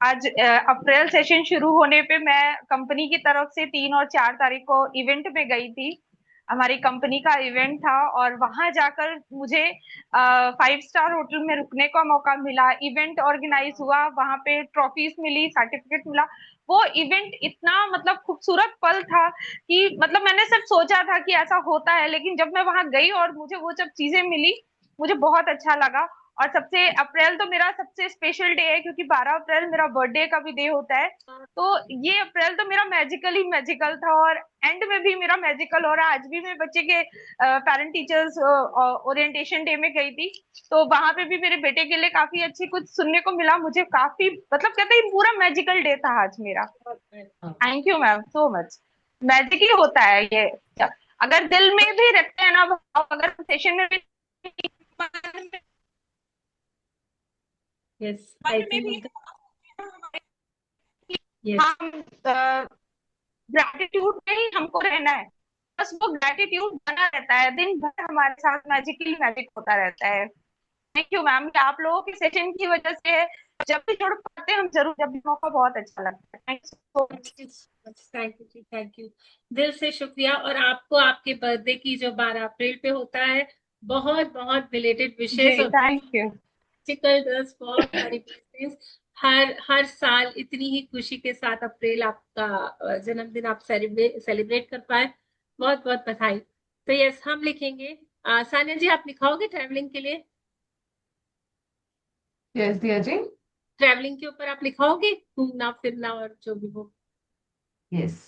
आज अप्रैल सेशन शुरू होने पे मैं कंपनी की तरफ से 3 और 4 तारीख को इवेंट में गई थी। हमारी कंपनी का इवेंट था और वहां जाकर मुझे 5 स्टार होटल में रुकने का मौका मिला। इवेंट ऑर्गेनाइज हुआ, वहां पे ट्रॉफीज मिली, सर्टिफिकेट मिला। वो इवेंट इतना मतलब खूबसूरत पल था कि मतलब मैंने सिर्फ सोचा था कि ऐसा होता है, लेकिन जब मैं वहां गई और मुझे वो जब चीजें मिली, मुझे बहुत अच्छा लगा। और सबसे अप्रैल तो मेरा सबसे स्पेशल डे है, क्योंकि 12 अप्रैल मेरा बर्थडे का भी डे होता है। तो ये अप्रैल तो मेरा मैजिकल ही मैजिकल था, और एंड में भी मेरा मैजिकल हो रहा है। आज भी मैं बच्चे के पेरेंट टीचर्स ओरिएंटेशन डे में गई थी, तो वहां पे भी मेरे बेटे के लिए काफी अच्छी कुछ सुनने को मिला। मुझे काफी मतलब कहते हैं पूरा मैजिकल डे था आज मेरा। Thank you ma'am so much. Magic ही होता है ये, अगर दिल में भी रखते हैं ना भाव, अगर सेशन में भी यस, मन आई में थिंक भी उनका। यस, हम ग्रैटिट्यूड में ही हमको रहना है। बस वो ग्रैटिट्यूड बना रहता है, दिन भर हमारे साथ मैजिकली मैजिक होता रहता है। थैंक यू मैम, आप लोगों के सेशन की वजह से जब भी जुड़ पाते हैं हम जरूर, जब भी मौका बहुत अच्छा लगता है। Thank you so much. Thank you जी, थैंक यू, दिल से शुक्रिया। और आपको आपके बर्थडे की जो 12 अप्रैल पे होता है, बहुत बहुत बिलेटेड विशेष जी और थैंक यू। मैजिकल डस्ट, बहुत सारी blessings। हर हर साल इतनी ही खुशी के साथ अप्रैल आपका जन्मदिन आप सेलिब्रेट कर पाए, बहुत बहुत बधाई। तो यस, हम लिखेंगे। सानिया जी, आप लिखाओगे ट्रैवलिंग के लिए? यस दिया जी। ट्रैवलिंग के ऊपर आप लिखाओगे, घूमना फिरना और जो भी हो। यस,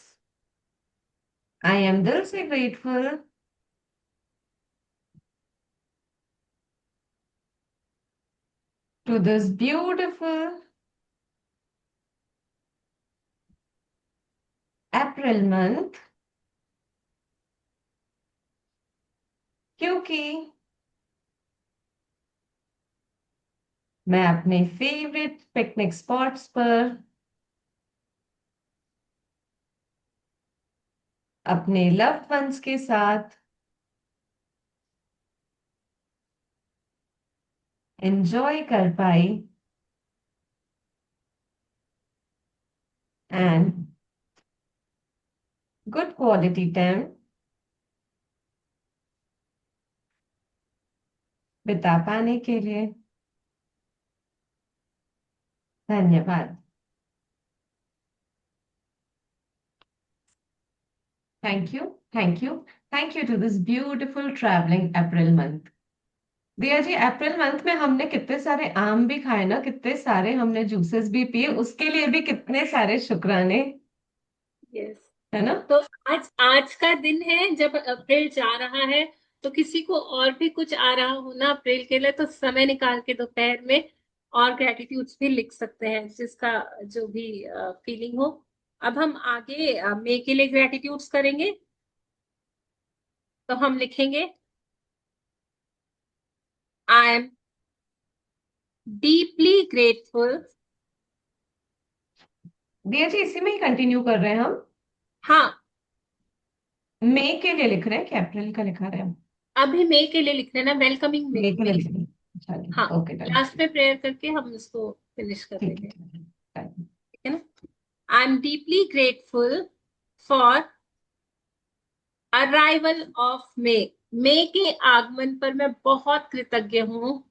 आई एम दिल से grateful to this beautiful April month, क्योंकि मैं अपने फेवरेट पिकनिक स्पॉट्स पर अपने लव्ड वंस के साथ एंजॉय कर पाई एंड गुड क्वालिटी टाइम बिता पाने के लिए धन्यवाद। Thank you, thank you, thank you to this beautiful travelling April month. Diya ji, April month में हमने कितने सारे आम भी खाए ना, कितने सारे हमने जूसेस भी पिए, उसके लिए भी कितने सारे शुक्राने, यस, है ना। तो आज आज का दिन है जब अप्रैल जा रहा है, तो किसी को और भी कुछ आ रहा हो ना अप्रैल के लिए, तो समय निकाल के दोपहर में और ग्रेटिट्यूड्स भी लिख सकते हैं, जिसका जो भी फीलिंग हो। अब हम आगे मई के लिए ग्रेटिट्यूड्स करेंगे। तो हम लिखेंगे, आई एम डीपली ग्रेटफुल। दिया जी, इसी में ही कंटिन्यू कर रहे हैं हम। हाँ, मई के लिए लिख रहे हैं कि अप्रैल का लिखा रहे हैं हम? अभी मई के लिए लिख लेना, वेलकमिंग मई के लिए मई। लिख रहे हैं, चलिए हाँ, ओके डन। लास्ट में प्रेयर करके हम इसको फिनिश कर ठीक है देंगे, ठीक है done। ठीक है ना। I am deeply grateful for arrival of May, May के आगमन पर मैं बहुत कृतज्ञ हूँ।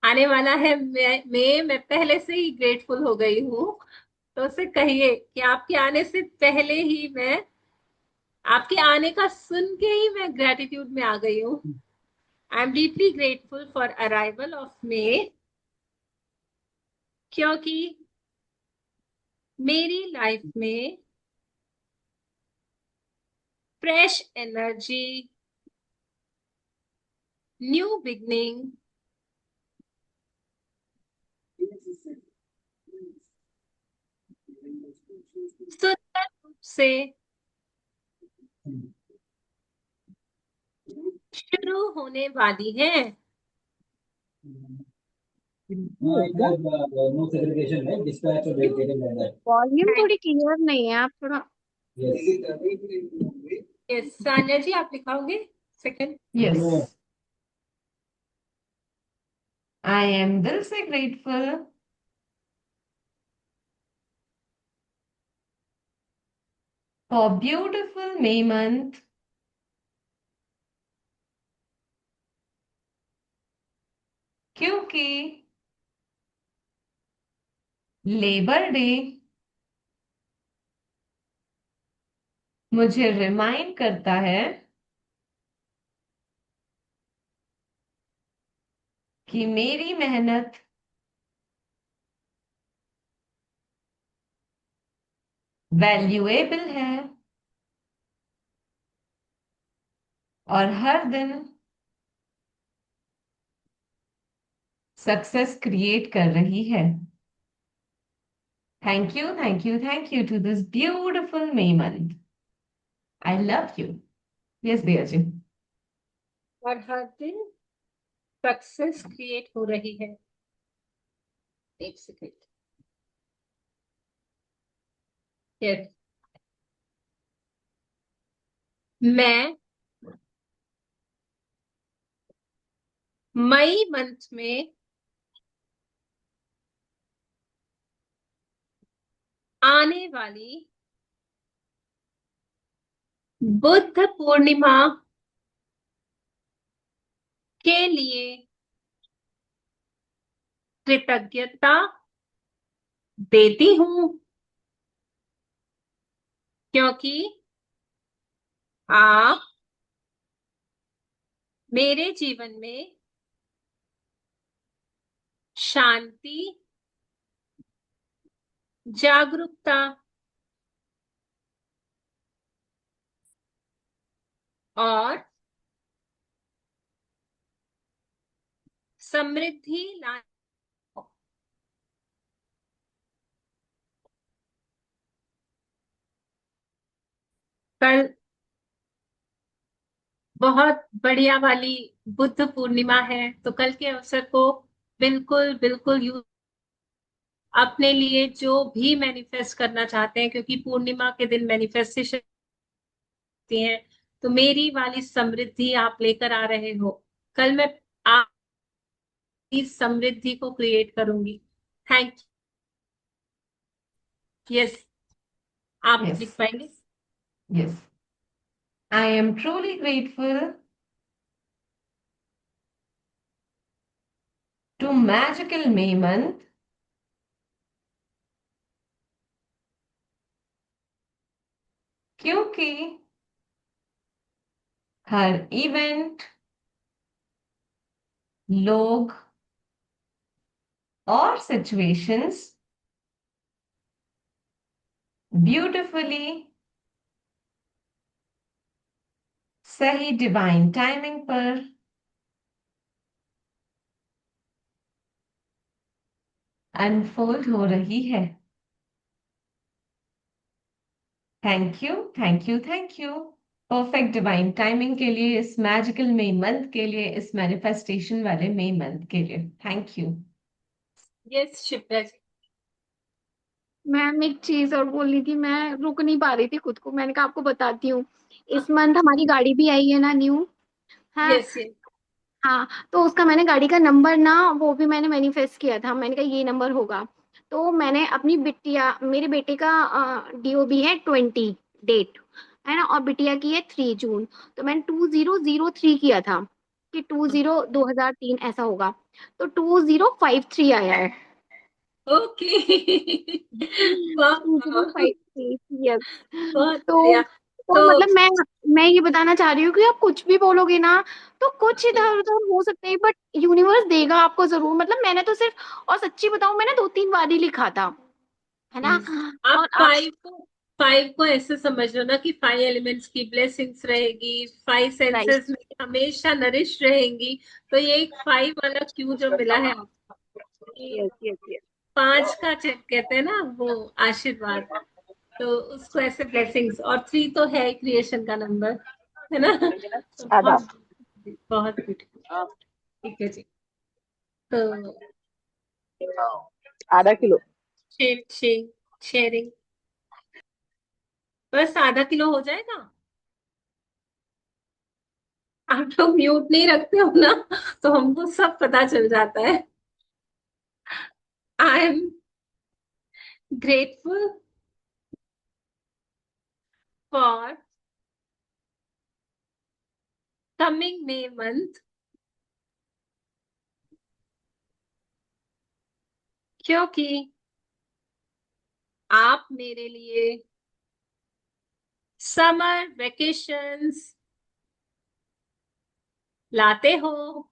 आने वाला है मैं पहले से ही ग्रेटफुल हो गई हूँ। तो उसे कहिए कि आपके आने से पहले ही मैं, आपके आने का सुन के ही मैं ग्रेटिट्यूड में आ गई हूँ। आई am deeply grateful for arrival of मे, क्योंकि मेरी लाइफ में फ्रेश एनर्जी, न्यू बिगनिंग, सुंदर रूप से शुरू होने वाली है। No segregation, right? Dispatch or getting like that. Volume थोड़ी क्लियर नहीं है, आप थोड़ा। यस सान्या जी, आप लिखाओगे सेकंड? यस, आई एम दिल से grateful for beautiful May month, क्योंकि लेबर डे मुझे रिमाइंड करता है कि मेरी मेहनत वैल्यूएबल है और हर दिन सक्सेस क्रिएट कर रही है। Thank you, thank you, thank you to this beautiful May month. I love you. Yes Diya ji. और हर दिन सक्सेस क्रिएट हो रही है। एक सेकेंड। यस, मैं मई मंथ में आने वाली बुद्ध पूर्णिमा के लिए कृतज्ञता देती हूँ, क्योंकि आप मेरे जीवन में शांति, जागरूकता और समृद्धि लाने। कल बहुत बढ़िया वाली बुद्ध पूर्णिमा है, तो कल के अवसर को बिल्कुल बिल्कुल यूज अपने लिए जो भी मैनिफेस्ट करना चाहते हैं, क्योंकि पूर्णिमा के दिन मैनिफेस्टेशन होती है। तो मेरी वाली समृद्धि आप लेकर आ रहे हो, कल मैं आपकी समृद्धि को क्रिएट करूंगी। Thank you. यस, आप Yes, लिख पाएंगे? yes. I am truly grateful to Magical May Month, क्योंकि हर इवेंट, लोग और सिचुएशंस ब्यूटिफुली सही डिवाइन टाइमिंग पर अनफोल्ड हो रही है। Thank you, thank you, thank you. Perfect divine timing के लिए, इस मैजिकल मे मंथ के लिए, इस मैनिफेस्टेशन वाले मे मंथ के लिए, thank you. Yes Shipra ji. Ma'am एक चीज और बोलनी थी, मैं रुक नहीं पा रही थी खुद को, मैंने कहा आपको बताती हूँ। इस मंथ हमारी गाड़ी भी आई है ना, न्यू। हाँ। Yes yes. हाँ, तो उसका मैंने गाड़ी का नंबर ना, वो भी मैंने मैनिफेस्ट किया था, मैंने कहा ये नंबर होगा। तो मैंने अपनी बिटिया, मेरे बेटे का डीओबी है 20, डेट, है ना, और बिटिया की है 3 जून। तो मैंने 2003 किया था कि 2003 ऐसा होगा, तो 2053 आया है। ओके। टू जीरो वाह, फाइव थ्री यस। बहुत तो बढ़िया। तो तो मतलब मैं ये बताना चाह रही हूँ कि आप कुछ भी बोलोगे ना, तो कुछ इधर उधर हो सकते हैं, बट यूनिवर्स देगा आपको जरूर। मतलब मैंने तो सिर्फ, और सच्ची बताऊं, मैंने 2-3 बार ही लिखा था, है ना। आप और आप, फाइव को ऐसे समझ लो ना कि 5 एलिमेंट्स की ब्लेसिंग्स रहेगी, 5 सेंसेस राइट, में हमेशा नरिश रहेंगी। तो ये एक 5 वाला क्यू जो मिला है आपको, ये यस यस यस। 5 का चेक कहते हैं ना, वो आशीर्वाद। तो उसको ऐसे ब्लेसिंग्स, और 3 तो है क्रिएशन का नंबर, है ना। तो आधा। बहुत बहुत ब्यूटीफुल। ठीक है जी। तो आधा किलो। शेयरिंग बस आधा किलो हो जाएगा। आप लोग म्यूट नहीं रखते हो ना, तो हमको सब पता चल जाता है। आई am grateful for coming May month, क्योंकि आप मेरे लिए समर वेकेशंस लाते हो,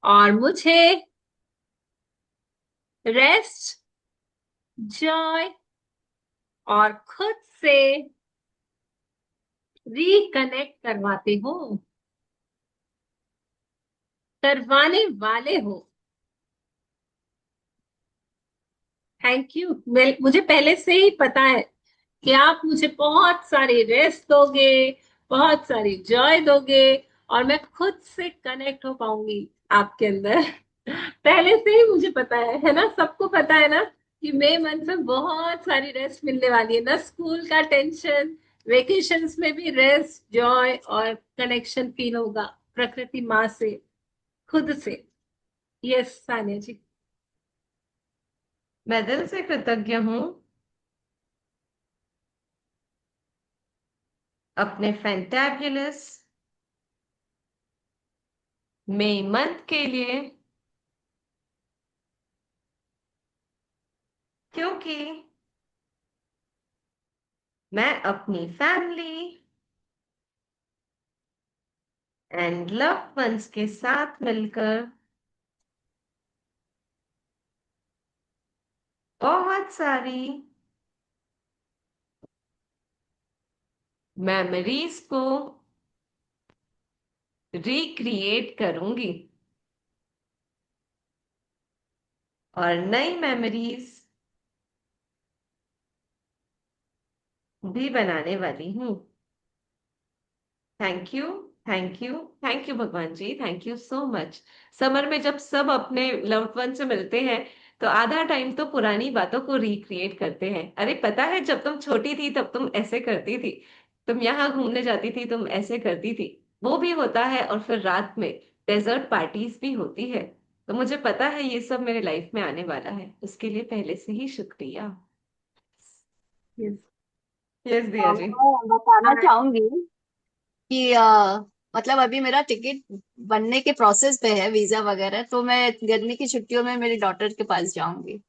और मुझे रेस्ट, जॉय और खुद से रिकनेक्ट करवाते हो, करवाने वाले हो। Thank you. मुझे पहले से ही पता है कि आप मुझे बहुत सारी रेस्ट दोगे, बहुत सारी जॉय दोगे, और मैं खुद से कनेक्ट हो पाऊंगी आपके अंदर। पहले से ही मुझे पता है ना, सबको पता है ना कि मई मंथ में बहुत सारी रेस्ट मिलने वाली है ना, स्कूल का टेंशन, वेकेशंस में भी रेस्ट, जॉय और कनेक्शन फील होगा प्रकृति माँ से, खुद से। यस सानिया जी। मैं दिल से कृतज्ञ हूँ अपने फैंटाबुलस मई मंथ के लिए, क्योंकि मैं अपनी फैमिली एंड लव्ड वंस के साथ मिलकर बहुत सारी मेमोरीज को रिक्रिएट करूंगी और नई मेमोरीज भी बनाने वाली हूँ। Thank you, thank you, thank you भगवान जी, thank you so much. Summer में जब सब अपने लव्ड वन से मिलते हैं तो आधा टाइम तो पुरानी बातों को रिक्रिएट करते हैं। अरे पता है, जब तुम छोटी थी तब तुम ऐसे करती थी, तुम यहाँ घूमने जाती थी, तुम ऐसे करती थी, वो भी होता है। और फिर रात में डेजर्ट पार्टीज भी होती है। तो मुझे पता है ये सब मेरे लाइफ में आने वाला है, उसके लिए पहले से ही शुक्रिया। यस। यस दिया जी। मैं बताना चाहूंगी कि मतलब अभी मेरा टिकट बनने के प्रोसेस पे है, वीजा वगैरह, तो मैं गर्मी की छुट्टियों में मेरी डॉटर के पास जाऊंगी,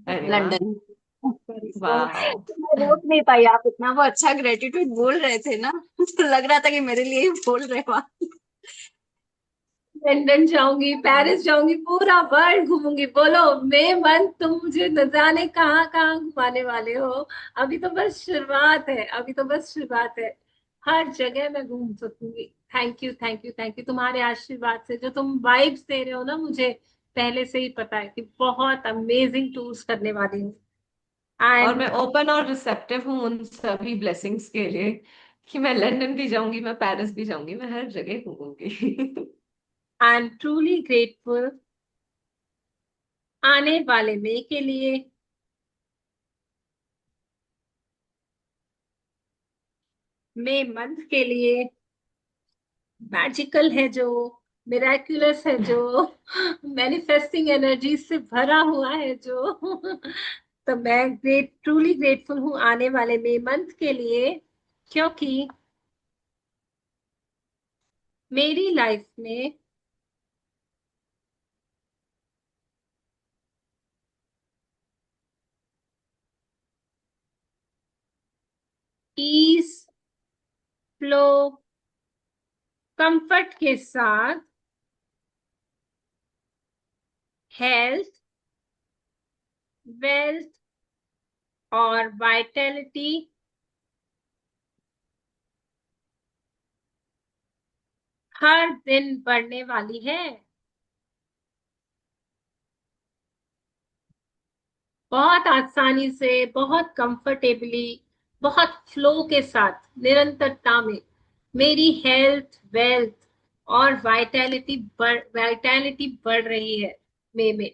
अरे वाह, लंदन। तो वाह। मैं रोक नहीं पाई, आप इतना वो अच्छा ग्रेटिट्यूड बोल रहे थे ना, तो लग रहा था कि मेरे लिए ही बोल रहे हो आप। लंदन जाऊंगी, पेरिस जाऊंगी, पूरा वर्ल्ड घूमूंगी। बोलो मई मंथ तुम मुझे न जाने कहाँ कहाँ घुमाने वाले हो। अभी तो बस शुरुआत है, अभी तो बस शुरुआत है। हर जगह मैं घूम सकूंगी। Thank you, thank you, thank you. तुम्हारे आशीर्वाद से जो तुम वाइब्स दे रहे हो ना, मुझे पहले से ही पता है कि बहुत अमेजिंग टूर्स करने वाली हूँ। और एंड मैं ओपन और रिसेप्टिव हूँ उन सभी ब्लेसिंग्स के लिए, कि मैं लंदन भी जाऊंगी, मैं पेरिस भी जाऊंगी, मैं हर जगह घूमूंगी। आई एम ट्रूली ग्रेटफुल आने वाले मई के लिए, मई मंथ के लिए। मैजिकल है जो, मिराक्युलस है जो, मैनिफेस्टिंग एनर्जी से भरा हुआ है जो। तो मैं ट्रूली ग्रेटफुल हूँ आने वाले मई मंथ के लिए, क्योंकि मेरी लाइफ में ईज, फ्लो, कंफर्ट के साथ हेल्थ, वेल्थ और वाइटैलिटी हर दिन बढ़ने वाली है। बहुत आसानी से, बहुत कंफर्टेबली, बहुत फ्लो के साथ, निरंतरता में मेरी हेल्थ, वेल्थ और वाइटैलिटी बढ़ रही है। में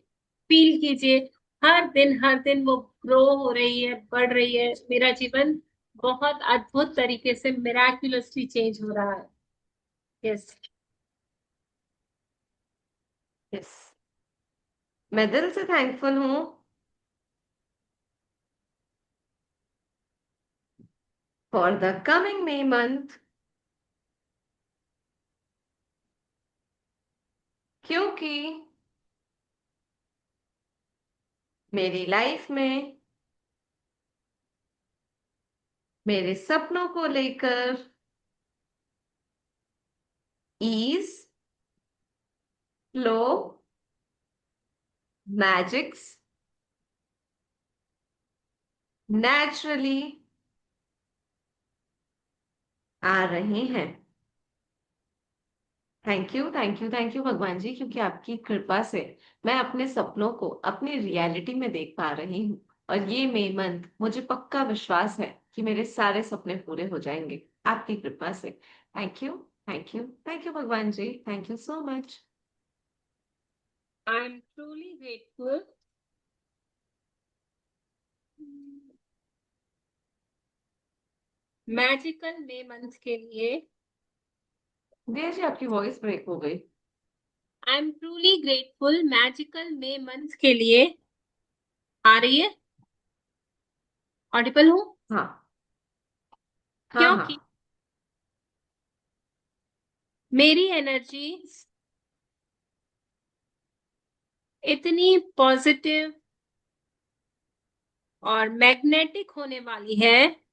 फील कीजिए, हर दिन वो ग्रो हो रही है, बढ़ रही है। मेरा जीवन बहुत अद्भुत तरीके से मिराक्युलसली चेंज हो रहा है। यस। यस, मैं दिल से थैंकफुल हूँ for the coming May month, क्योंकि मेरी लाइफ में मेरे सपनों को लेकर ईज, फ्लो, मैजिक्स नेचुरली आ रहे हैं। Thank you, thank you, thank you भगवान जी, क्योंकि आपकी कृपा से मैं अपने सपनों को अपनी रियलिटी में देख पा रही हूँ। और ये मई मंथ मुझे पक्का विश्वास है कि मेरे सारे सपने पूरे हो जाएंगे आपकी कृपा से। Thank you, thank you, thank you भगवान जी, thank you so much. I am truly grateful magical May month के लिए। दिया जी, आपकी वॉइस ब्रेक हो गई। I am truly grateful magical May month के लिए। आ रही है? ऑडिबल हूँ? हाँ, हाँ, हाँ। क्योंकि मेरी एनर्जी इतनी पॉजिटिव और मैग्नेटिक होने वाली है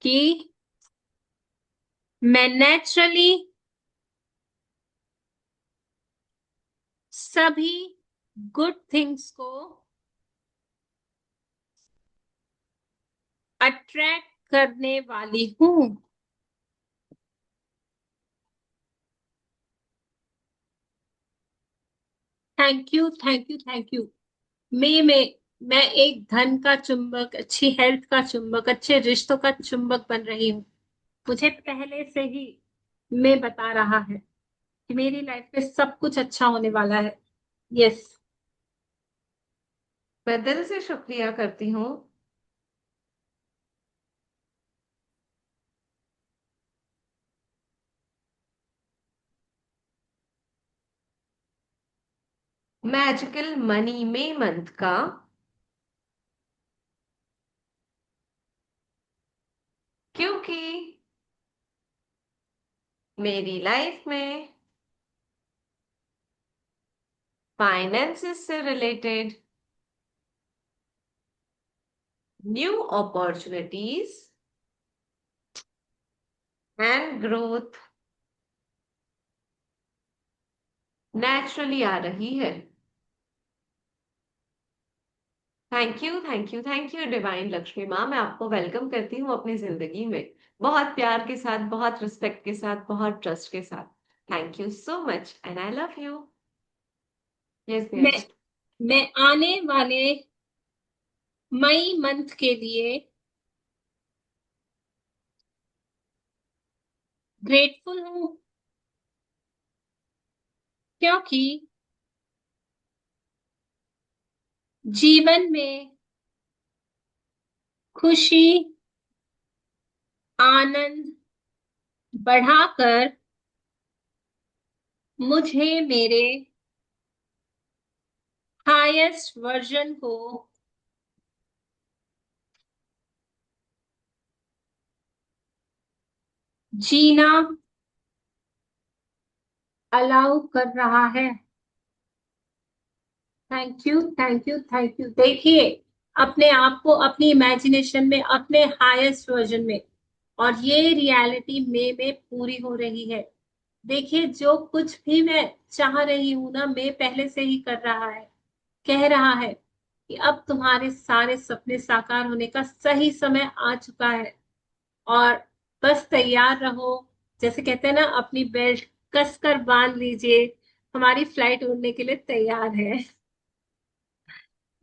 कि मैं नेचुरली सभी गुड थिंग्स को अट्रैक्ट करने वाली हूँ। Thank you, thank you, thank you. मैं एक धन का चुंबक, अच्छी हेल्थ का चुंबक, अच्छे रिश्तों का चुंबक बन रही हूँ। मुझे पहले से ही मैं बता रहा है कि मेरी लाइफ में सब कुछ अच्छा होने वाला है। यस। मैं दिल से शुक्रिया करती हूँ मैजिकल मनी में मंथ का, क्योंकि मेरी लाइफ में फाइनेंसेस से related new opportunities and growth naturally आ रही है। Thank you, thank you, thank you divine Lakshmi माँ, मैं आपको वेलकम करती हूँ अपनी जिंदगी में, बहुत प्यार के साथ, बहुत रिस्पेक्ट के साथ, बहुत ट्रस्ट के साथ। Thank you so much and I love you. Yes मैं जी। मैं आने वाले मई मंथ के लिए ग्रेटफुल हूँ, क्योंकि जीवन में खुशी, आनंद बढ़ाकर मुझे मेरे हाईएस्ट वर्जन को जीना अलाउ कर रहा है। Thank you, thank you, thank you. देखिए अपने आप को अपनी इमेजिनेशन में, अपने हाईएस्ट वर्जन में, और ये रियलिटी में पूरी हो रही है। देखिए जो कुछ भी मैं चाह रही हूं ना, मैं पहले से ही कर रहा है, कह रहा है कि अब तुम्हारे सारे सपने साकार होने का सही समय आ चुका है, और बस तैयार रहो। जैसे कहते हैं ना, अपनी बेल्ट कस कर बांध लीजिए, हमारी फ्लाइट उड़ने के लिए तैयार है।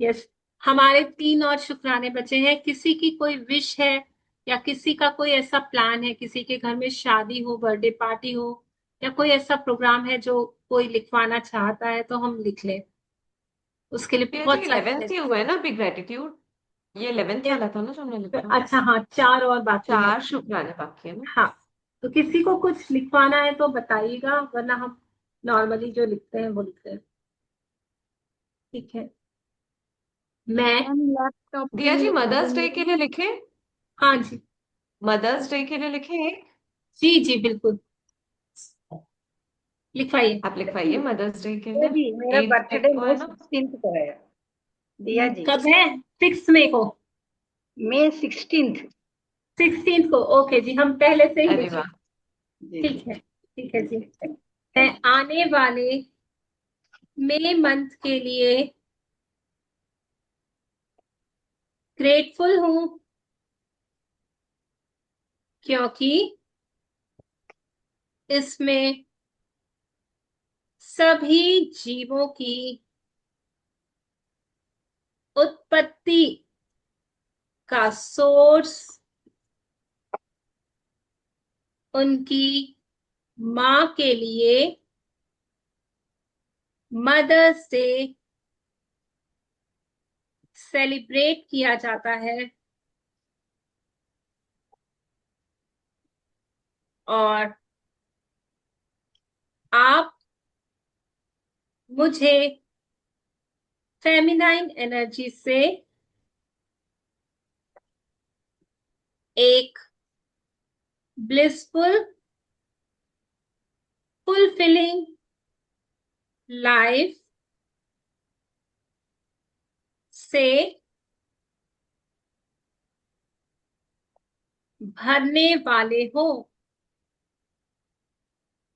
यस, हमारे 3 और शुक्राने बचे हैं। किसी की कोई विश है, या किसी का कोई ऐसा प्लान है, किसी के घर में शादी हो, बर्थडे पार्टी हो, या कोई ऐसा प्रोग्राम है जो कोई लिखवाना चाहता है, तो हम लिख लें। उसके लिए प्रिया जी, बहुत सारे 11th ही हुआ है ना अभी ग्रेटिट्यूड? ये 11th वाला था ना जो हमने लिखा? अच्छा हाँ, 4 और बाकी है। 4 शुक्राने बाकी है ना? हाँ, तो किसी को कुछ लिखवाना है तो बताइएगा, वरना हम नॉर्मली जो लिखते हैं वो लिखते हैं। ठीक है, मैं। मैम लैपटॉप दिया जी, की मदर्स डे के रिमेडिंग। लिए लिखे? हाँ जी, मदर्स डे के लिए लिखे एक? जी जी बिल्कुल, लिखवाइए। आप लिखवाइए मदर्स डे के दिया लिए। जी, मेरा 8 मई बर्थडे को मई है ना? 16 को है। दिया जी, कब है? 6 मई को? मई 16। 16 को, ओके जी, हम पहले से ही अरे लिख। वाह। जी ठीक है, ठीक है जी। मैं आने वाले मई मंथ के लिए ग्रेटफुल हूँ, क्योंकि इसमें सभी जीवों की उत्पत्ति का सोर्स उनकी माँ के लिए मदर्स डे सेलिब्रेट किया जाता है, और आप मुझे फेमिनाइन एनर्जी से एक ब्लिसफुल फुलफिलिंग लाइफ से भरने वाले हो।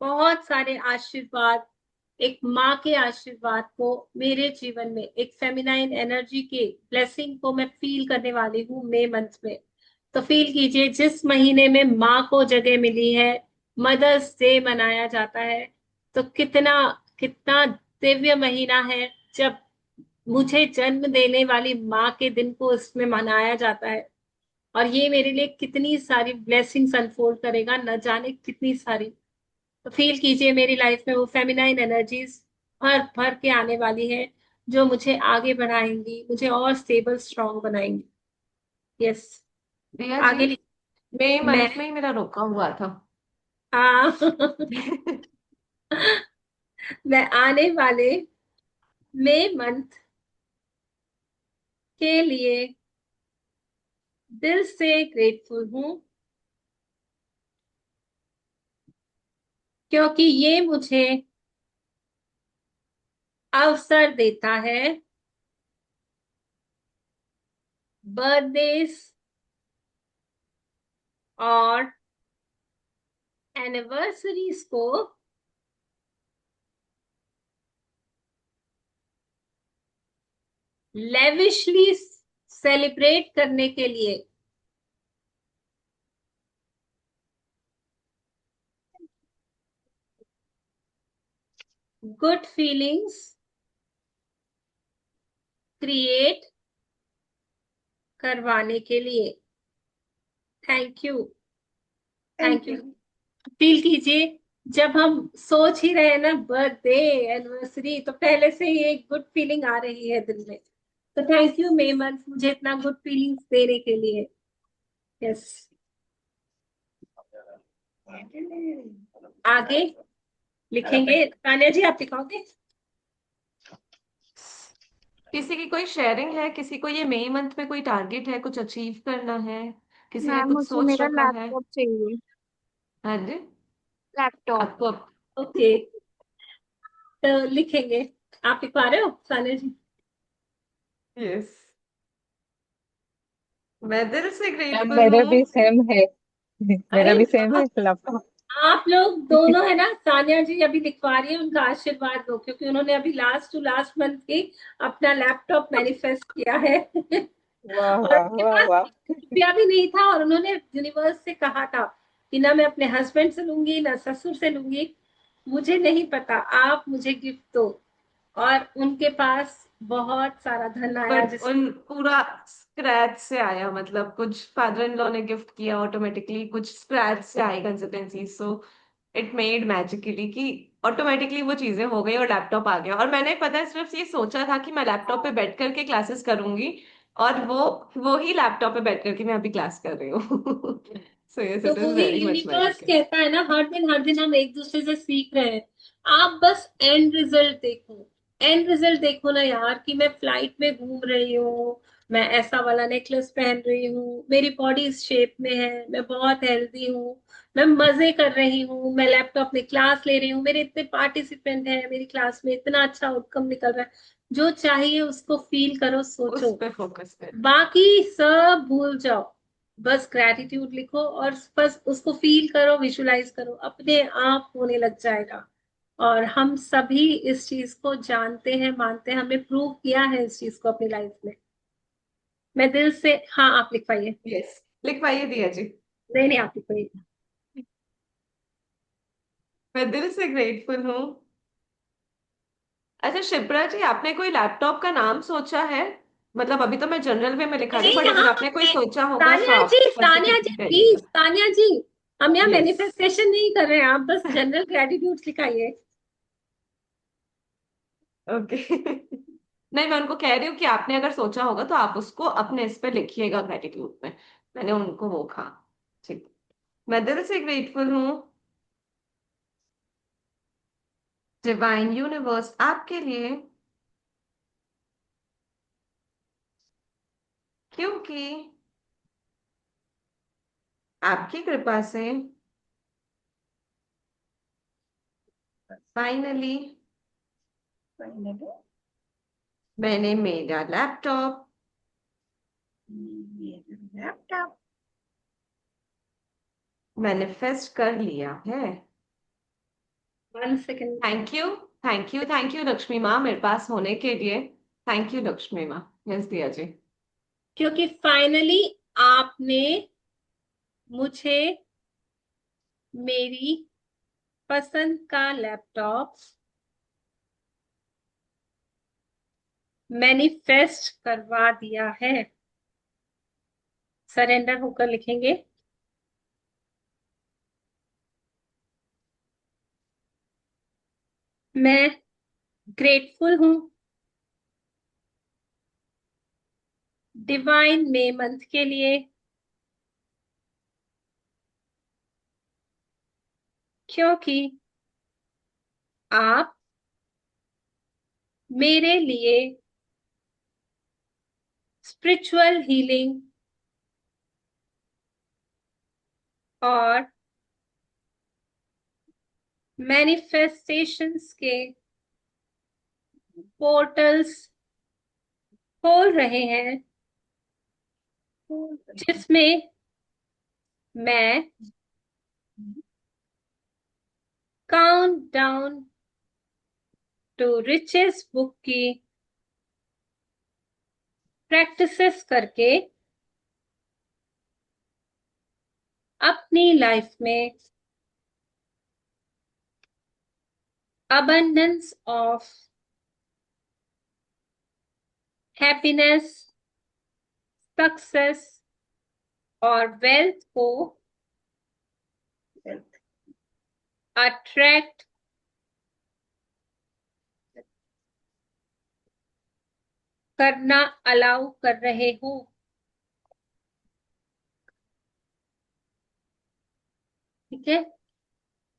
बहुत सारे आशीर्वाद, एक माँ के आशीर्वाद को मेरे जीवन में, एक फेमिनाइन एनर्जी के ब्लेसिंग को मैं फील करने वाली हूँ मई मंथ में। तो फील कीजिए, जिस महीने में माँ को जगह मिली है, मदर्स डे मनाया जाता है, तो कितना कितना दिव्य महीना है, जब मुझे जन्म देने वाली माँ के दिन को इसमें मनाया जाता है। और ये मेरे लिए कितनी सारी ब्लेसिंग्स अनफोल्ड करेगा, न जाने कितनी सारी। तो फील कीजिए, मेरी लाइफ में वो फेमिनाइन एनर्जीज भर भर के आने वाली है, जो मुझे आगे बढ़ाएंगी, मुझे और स्टेबल स्ट्रांग बनाएंगी। यस, दिया जी, आगे मई मैं। मंथ में ही मेरा रोका हुआ था। हाँ मैं आने वाले मई मंथ के लिए दिल से ग्रेटफुल हूँ, क्योंकि ये मुझे अवसर देता है बर्थडेज और एनिवर्सरीज को लेविशली सेलिब्रेट करने के लिए। गुड फीलिंग्स क्रिएट करवाने के लिए। Thank you, thank thank you. You. Feel कीजिए, जब हम सोच ही रहे हैं ना बर्थडे एनिवर्सरी, तो पहले से ही एक गुड फीलिंग आ रही है दिल में। तो थैंक यू मे मंथ, मुझे इतना गुड फीलिंग्स देने के लिए। यस, आगे लिखेंगे। तान्या जी आप लिखाओगे? किसी की कोई शेयरिंग है, किसी को ये मई मंथ में कोई टारगेट है, कुछ अचीव करना है, किसी ने मैम कुछ मुझे सोच मेरा रखा है? लैपटॉप चाहिए। हाँ जी। लैपटॉप। आपको ओके, तो लिखेंगे। आप लिखवा रहे हो तान्या जी? यस, मैं दिल से मैम ग्रेटफुल मेरा हूँ। भी सेम है। मेरा अरे भी सेम है वाह! लैपटॉप। आप लोग दोनों है ना, तान्या जी अभी लिखवा रही है, उनका आशीर्वाद दो, क्योंकि उन्होंने अभी लास्ट टू लास्ट मंथ ही अपना लैपटॉप मैनिफेस्ट किया है। वाह और वाह उनके वाह पास वाह। रुपया भी नहीं था, और उन्होंने यूनिवर्स से कहा था कि ना मैं अपने हस्बैंड से लूंगी ना ससुर से लूंगी, मुझे नहीं पता, आप मुझे गिफ्ट दो। और उनके पास बहुत सारा धन आया, बट जिस उन पूरा स्क्रैच से आया, मतलब कुछ फादर इन लॉ ने गिफ्ट किया ऑटोमेटिकली, कुछ स्क्रैच से आई consistency, so it made magically कि ऑटोमेटिकली वो चीजें हो गई और लैपटॉप आ गया। और मैंने पता है सिर्फ ये सोचा था कि मैं लैपटॉप पे बैठ करके क्लासेस करूंगी, और वो ही लैपटॉप पे बैठ करके मैं अभी क्लास कर रही हूँ। सो यस, तो इट इज वही वेरी मच यूनिवर्स मैजिकल। कहता है ना, हर दिन हम एक दूसरे से सीख रहे हैं। आप बस एंड रिजल्ट देखो, एंड रिजल्ट देखो ना यार, कि मैं फ्लाइट में घूम रही हूँ, मैं ऐसा वाला नेकलेस पहन रही हूँ, मेरी बॉडी इस शेप में है, मैं बहुत हेल्दी हूँ, मैं मजे कर रही हूँ, मैं लैपटॉप में क्लास ले रही हूँ, मेरे इतने पार्टिसिपेंट हैं मेरी क्लास में, इतना अच्छा आउटकम निकल रहा है। जो चाहिए उसको फील करो, उस सोचो, पे फोकस कर। बाकी सब भूल जाओ। बस ग्रैटिट्यूड लिखो और बस उसको फील करो, विजुलाइज करो, अपने आप होने लग जाएगा। और हम सभी इस चीज को जानते हैं, मानते हैं, हमने प्रूव किया है इस चीज को अपनी लाइफ में। मैं दिल से, हाँ आप लिखवाइए। यस, लिख पाइए दिया जी। नहीं नहीं, आप लिखवाइए। मैं दिल से ग्रेटफुल हूँ। अच्छा शिप्रा जी, आपने कोई लैपटॉप का नाम सोचा है? मतलब अभी तो मैं जनरल वे में लिखा रही नहीं हूँ, बट अगर यहाँ आपने कोई सोचा होगा तो तान्या आप जी, तान्या जी स्पेसिफिकली प्लीज, करिएगा। तान्या जी, हम यहाँ यस। मैनिफेस्टेशन नहीं कर रहे हैं, आप बस जनरल ग्रेटिट्यूड्स लिखाइए। ओके। नहीं, मैं उनको कह रही हूँ कि आपने अगर सोचा होगा तो आप उसको अपने इस पे लिखिएगा ग्रेटिट्यूड में। मैंने उनको वो कहा। ठीक। मैं दिल से ग्रेटफुल हूँ डिवाइन यूनिवर्स आपके लिए, क्योंकि आपकी कृपा से फाइनली मैंने मेरा लैपटॉप लैपटॉप। मैनिफेस्ट कर लिया है। 1 second. Thank you, thank you, thank you Lakshmi माँ, मेरे पास होने के लिए। थैंक यू लक्ष्मी माँ। यस दिया जी। क्योंकि फाइनली आपने मुझे मेरी पसंद का लैपटॉप मैनिफेस्ट करवा दिया है। सरेंडर होकर लिखेंगे। मैं ग्रेटफुल हूँ डिवाइन मे मंथ के लिए, क्योंकि आप मेरे लिए स्पिरिचुअल हीलिंग और मैनिफेस्टेशंस के पोर्टल्स खोल रहे हैं, जिसमें मैं count down to riches book की प्रैक्टिसेस करके अपनी लाइफ में abundance of हैप्पीनेस, सक्सेस और वेल्थ को अट्रैक्ट करना अलाउ कर रहे हो। ठीक है।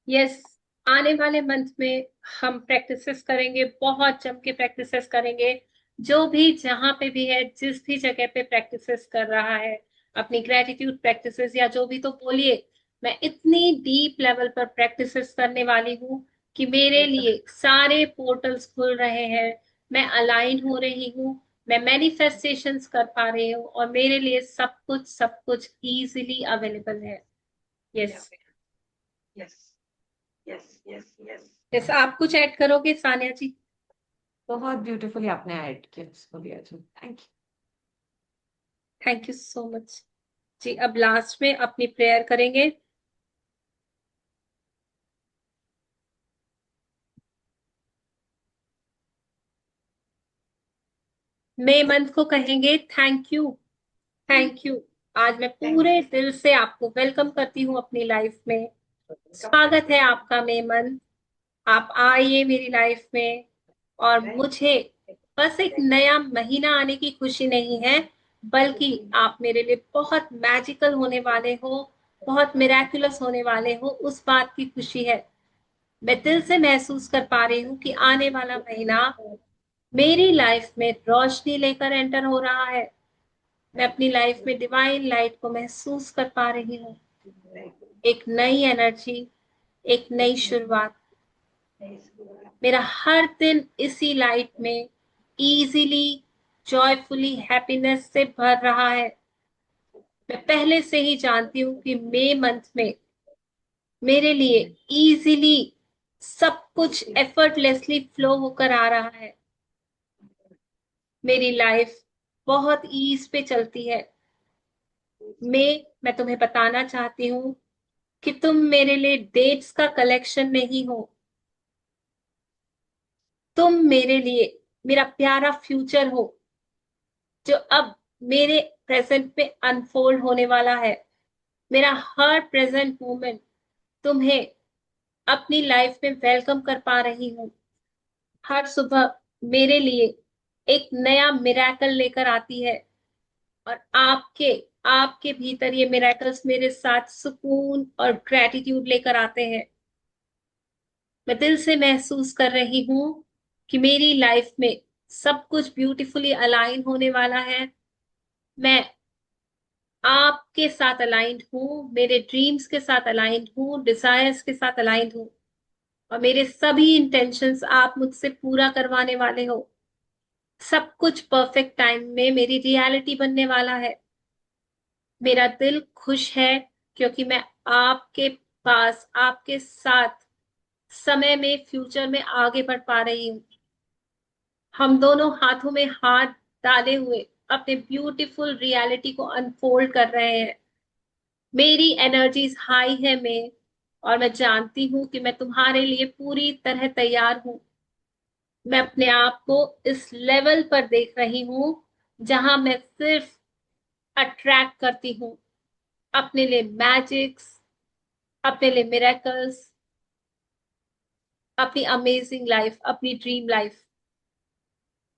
यस, आने वाले मंथ में हम प्रैक्टिसेस करेंगे, बहुत जम के प्रैक्टिसेस करेंगे। जो भी जहां पे भी है, जिस भी जगह पे प्रैक्टिसेस कर रहा है अपनी ग्रेटिट्यूड प्रैक्टिसेस या जो भी, तो बोलिए मैं इतनी डीप लेवल पर प्रैक्टिसेस करने वाली हूँ कि मेरे लिए सारे पोर्टल्स खुल रहे हैं, मैं अलाइन हो रही हूँ, मैं मैनिफेस्टेशंस कर पा रही हूँ और मेरे लिए सब कुछ इजीली अवेलेबल है। Yes yes yes yes yes. Yes, आप कुछ ऐड करोगे सानिया जी? बहुत ब्यूटीफुली आपने ऐड किया इसको Diya ji, thank you. Thank you so much जी। अब लास्ट में अपनी प्रेयर करेंगे। मई मंथ को कहेंगे थैंक यू, थैंक यू। आज मैं पूरे दिल से आपको वेलकम करती हूँ अपनी लाइफ में। स्वागत है आपका मई मंथ, आप आइए मेरी लाइफ में। और मुझे बस एक नया महीना आने की खुशी नहीं है, बल्कि आप मेरे लिए बहुत मैजिकल होने वाले हो, बहुत मिराकुलस होने वाले हो, उस बात की खुशी है। मैं दिल से महसूस कर पा रही हूँ कि आने वाला महीना मेरी लाइफ में रोशनी लेकर एंटर हो रहा है। मैं अपनी लाइफ में डिवाइन लाइट को महसूस कर पा रही हूँ। एक नई एनर्जी, एक नई शुरुआत। मेरा हर दिन इसी लाइट में इजीली, जॉयफुली, हैप्पीनेस से भर रहा है। मैं पहले से ही जानती हूँ कि मई मंथ में मेरे लिए इजीली सब कुछ एफर्टलेसली फ्लो होकर आ रहा है। मेरी लाइफ बहुत ईज पे चलती है। मैं तुम्हें बताना चाहती हूँ कि तुम मेरे लिए डेट्स का कलेक्शन नहीं हो, तुम मेरे लिए मेरा प्यारा फ्यूचर हो, जो अब मेरे प्रेजेंट में अनफोल्ड होने वाला है। मेरा हर प्रेजेंट मोमेंट तुम्हें अपनी लाइफ में वेलकम कर पा रही हूँ। हर सुबह मेरे लिए एक नया मिराकल लेकर आती है और आपके आपके भीतर ये मिराकल्स मेरे साथ सुकून और ग्रेटिट्यूड लेकर आते हैं। मैं दिल से महसूस कर रही हूँ कि मेरी लाइफ में सब कुछ ब्यूटीफुली अलाइन होने वाला है। मैं आपके साथ अलाइंड हूँ, मेरे ड्रीम्स के साथ अलाइंड हूँ, डिजायर्स के साथ अलाइंड हूँ और मेरे सभी इंटेंशंस आप मुझसे पूरा करवाने वाले हो। सब कुछ परफेक्ट टाइम में मेरी रियलिटी बनने वाला है। मेरा दिल खुश है क्योंकि मैं आपके पास, आपके साथ समय में, फ्यूचर में आगे बढ़ पा रही हूँ। हम दोनों हाथों में हाथ डाले हुए अपने ब्यूटीफुल रियलिटी को अनफोल्ड कर रहे हैं। मेरी एनर्जीज हाई है में, और मैं जानती हूँ कि मैं तुम्हारे लिए पूरी तरह तैयार हूँ। मैं अपने आप को इस लेवल पर देख रही हूँ जहां मैं सिर्फ अट्रैक्ट करती हूँ अपने लिए मैजिक्स, अपने लिए मिरेकल्स, अपनी अमेजिंग लाइफ, अपनी ड्रीम लाइफ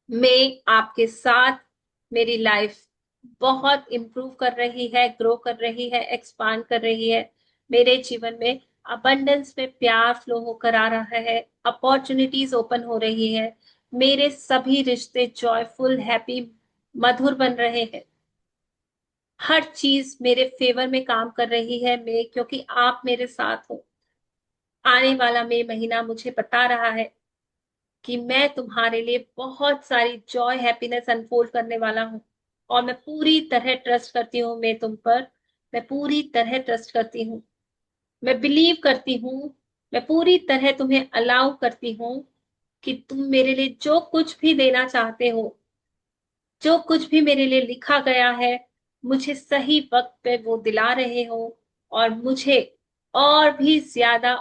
में आपके साथ। मेरी लाइफ बहुत इम्प्रूव कर रही है, ग्रो कर रही है, एक्सपांड कर रही है। मेरे जीवन में अबंडेंस में प्यार फ्लो होकर आ रहा है, अपॉर्चुनिटीज ओपन हो रही है। मेरे सभी रिश्ते जॉयफुल, हैप्पी, मधुर बन रहे हैं। हर चीज मेरे फेवर में काम कर रही है मैं, क्योंकि आप मेरे साथ हो। आने वाला मई महीना मुझे बता रहा है कि मैं तुम्हारे लिए बहुत सारी जॉय, हैप्पीनेस अनफोल्ड करने वाला हूँ और मैं पूरी तरह ट्रस्ट करती हूँ मैं तुम पर। मैं पूरी तरह ट्रस्ट करती हूँ, मैं बिलीव करती हूँ, मैं पूरी तरह तुम्हें अलाउ करती हूँ कि तुम मेरे लिए जो कुछ भी देना चाहते हो, जो कुछ भी मेरे लिए लिखा गया है, मुझे सही वक्त पे वो दिला रहे हो और मुझे और भी ज्यादा